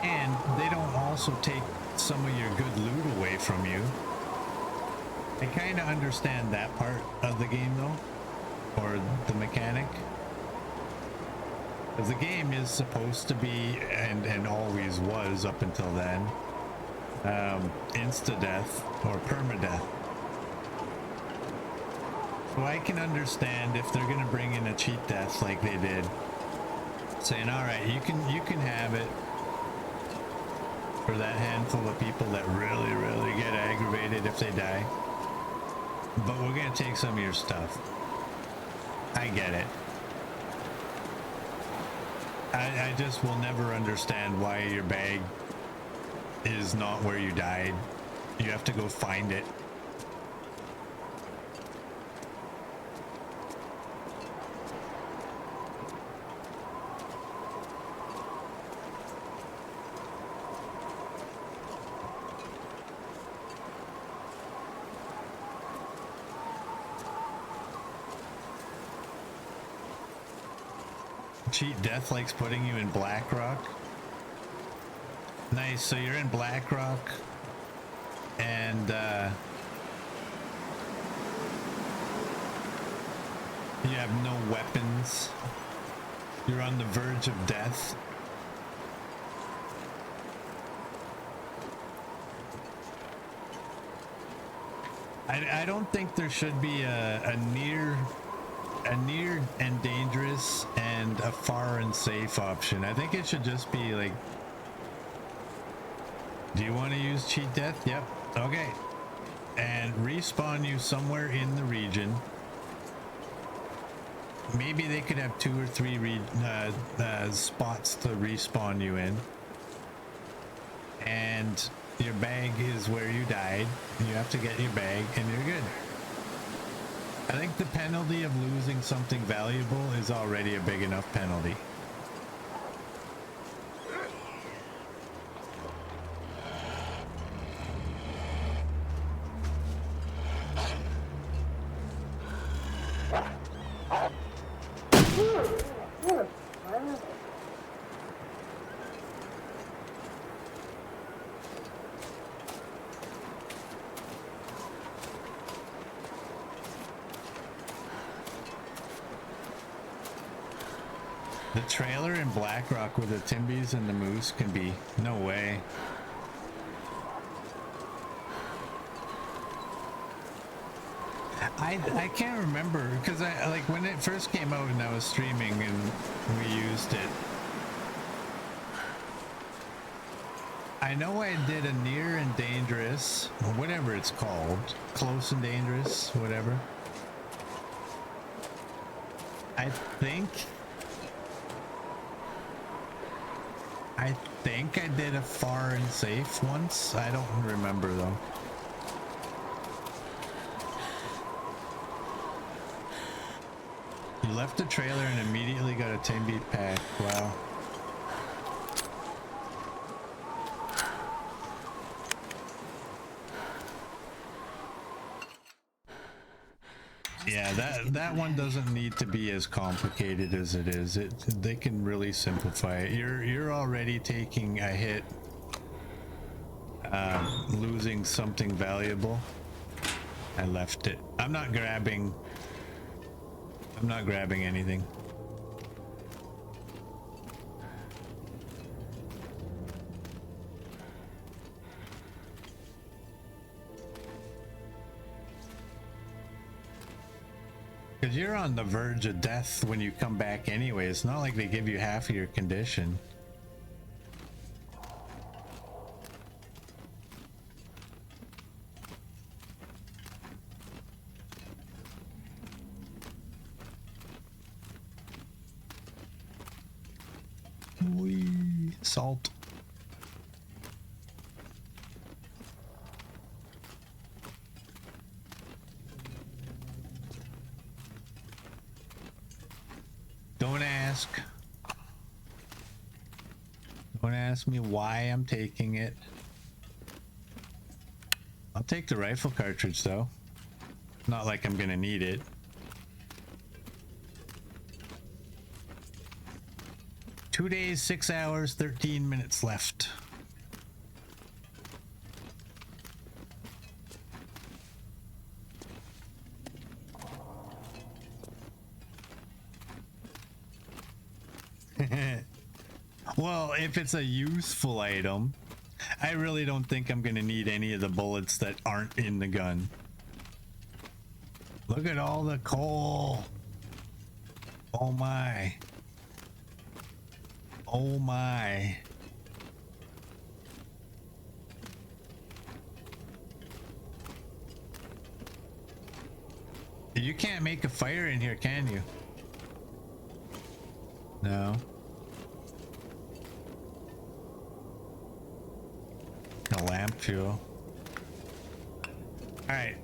And they don't also take some of your good loot away from you. I kind of understand that part of the game though, or the mechanic. Because the game is supposed to be, and always was up until then, insta-death or permadeath. So I can understand if they're gonna bring in a cheat death like they did, saying, all right, you can have it for that handful of people that really get aggravated if they die, but we're gonna take some of your stuff. I get it. I just will never understand why your bag is not where you died. You have to go find it. Cheat Death likes putting you in Blackrock. Nice, so you're in Blackrock, and you have no weapons. You're on the verge of death. I don't think there should be a near and dangerous and a far and safe option. I think it should just be like, do you want to use cheat death? Yep. Okay. And respawn you somewhere in the region. Maybe they could have 2 or 3 spots to respawn you in. And your bag is where you died. You have to get your bag and you're good. I think the penalty of losing something valuable is already a big enough penalty. The trailer in Blackrock with the Timbies and the Moose can be... No way. I can't remember because I like when it first came out and I was streaming and we used it. I know I did a near and dangerous, or whatever it's called, close and dangerous, whatever. I think I did a far and safe once. I don't remember though. You left the trailer and immediately got a Timby pack. Wow. Yeah, that one doesn't need to be as complicated as it is. They can really simplify it. You're already taking a hit, losing something valuable. I left it. I'm not grabbing anything. Because you're on the verge of death when you come back anyway. It's not like they give you half of your condition. Whee, salt. Don't ask. Don't ask me why I'm taking it. I'll take the rifle cartridge though. Not like I'm gonna need it. Two days, 6 hours, 13 minutes left. Well, if it's a useful item, I really don't think I'm gonna need any of the bullets that aren't in the gun. Look at all the coal. Oh my. Oh my. You can't make a fire in here, can you? No. A lamp fuel. All right.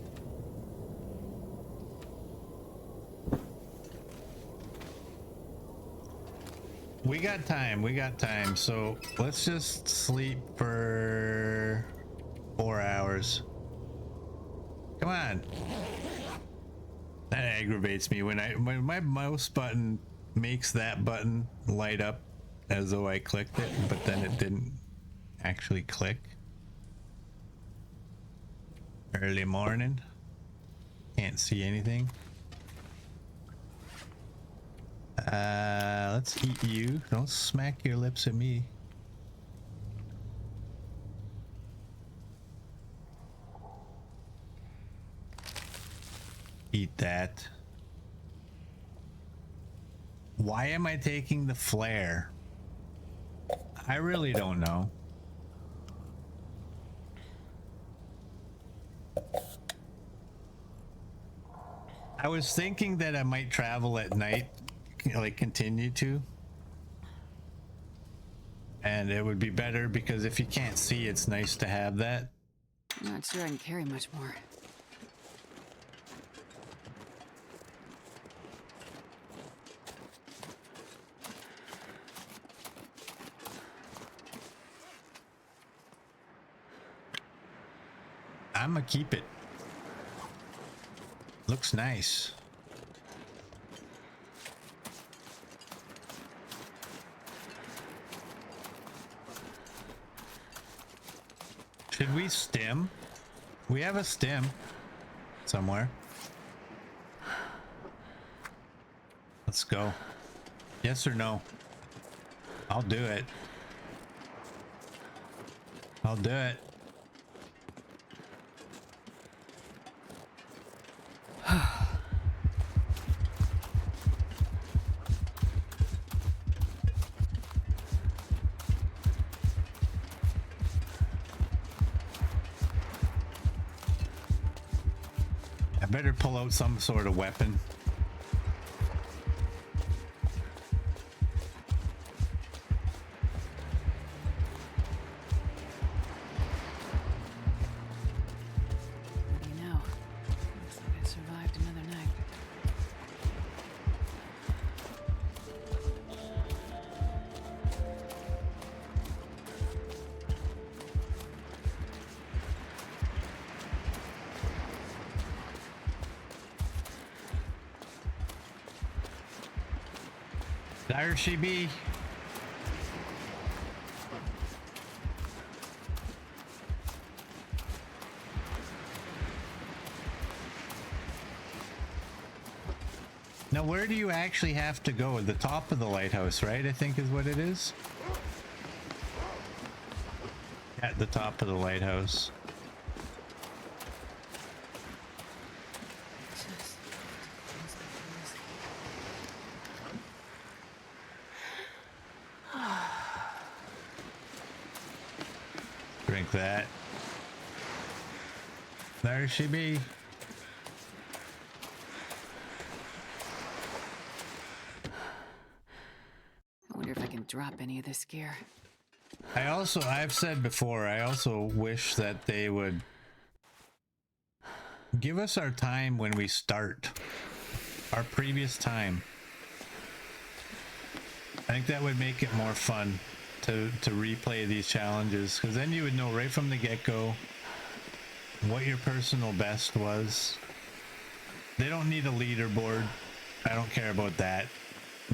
We got time, so let's just sleep for 4 hours. Come on. That aggravates me when my mouse button makes that button light up as though I clicked it, but then it didn't actually click. Early morning. Can't see anything. Let's eat you. Don't smack your lips at me. Eat that. Why am I taking the flare? I really don't know. I was thinking that I might travel at night, like continue to. And it would be better because if you can't see, it's nice to have that. I'm not sure I can carry much more. I'm gonna keep it. Looks nice. Should we stim? We have a stim somewhere. Let's go. Yes or no? I'll do it. I'll do it. I better pull out some sort of weapon. What do you know? Looks like I survived another night. There she be. Now, where do you actually have to go? The top of the lighthouse, right? I think is what it is. At the top of the lighthouse. Drink that. There she be. I wonder if I can drop any of this gear. I've said before, I also wish that they would give us our time when we start. Our previous time. I think that would make it more fun to replay these challenges, because then you would know right from the get-go what your personal best was. They don't need a leaderboard. I don't care about that.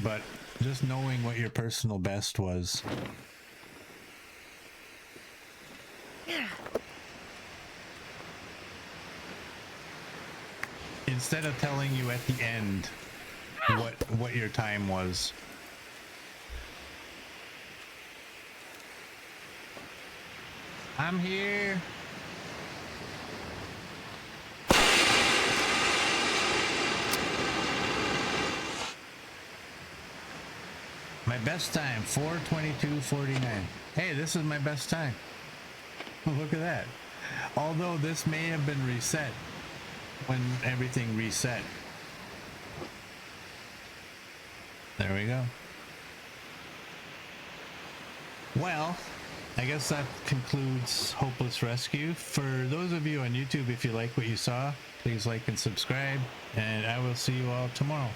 But just knowing what your personal best was. Instead of telling you at the end what your time was. I'm here. My best time, 4:22:49. Hey, this is my best time. Look at that. Although this may have been reset when everything reset. There we go. Well, I guess that concludes Hopeless Rescue. For those of you on YouTube, if you like what you saw, please like and subscribe, and I will see you all tomorrow.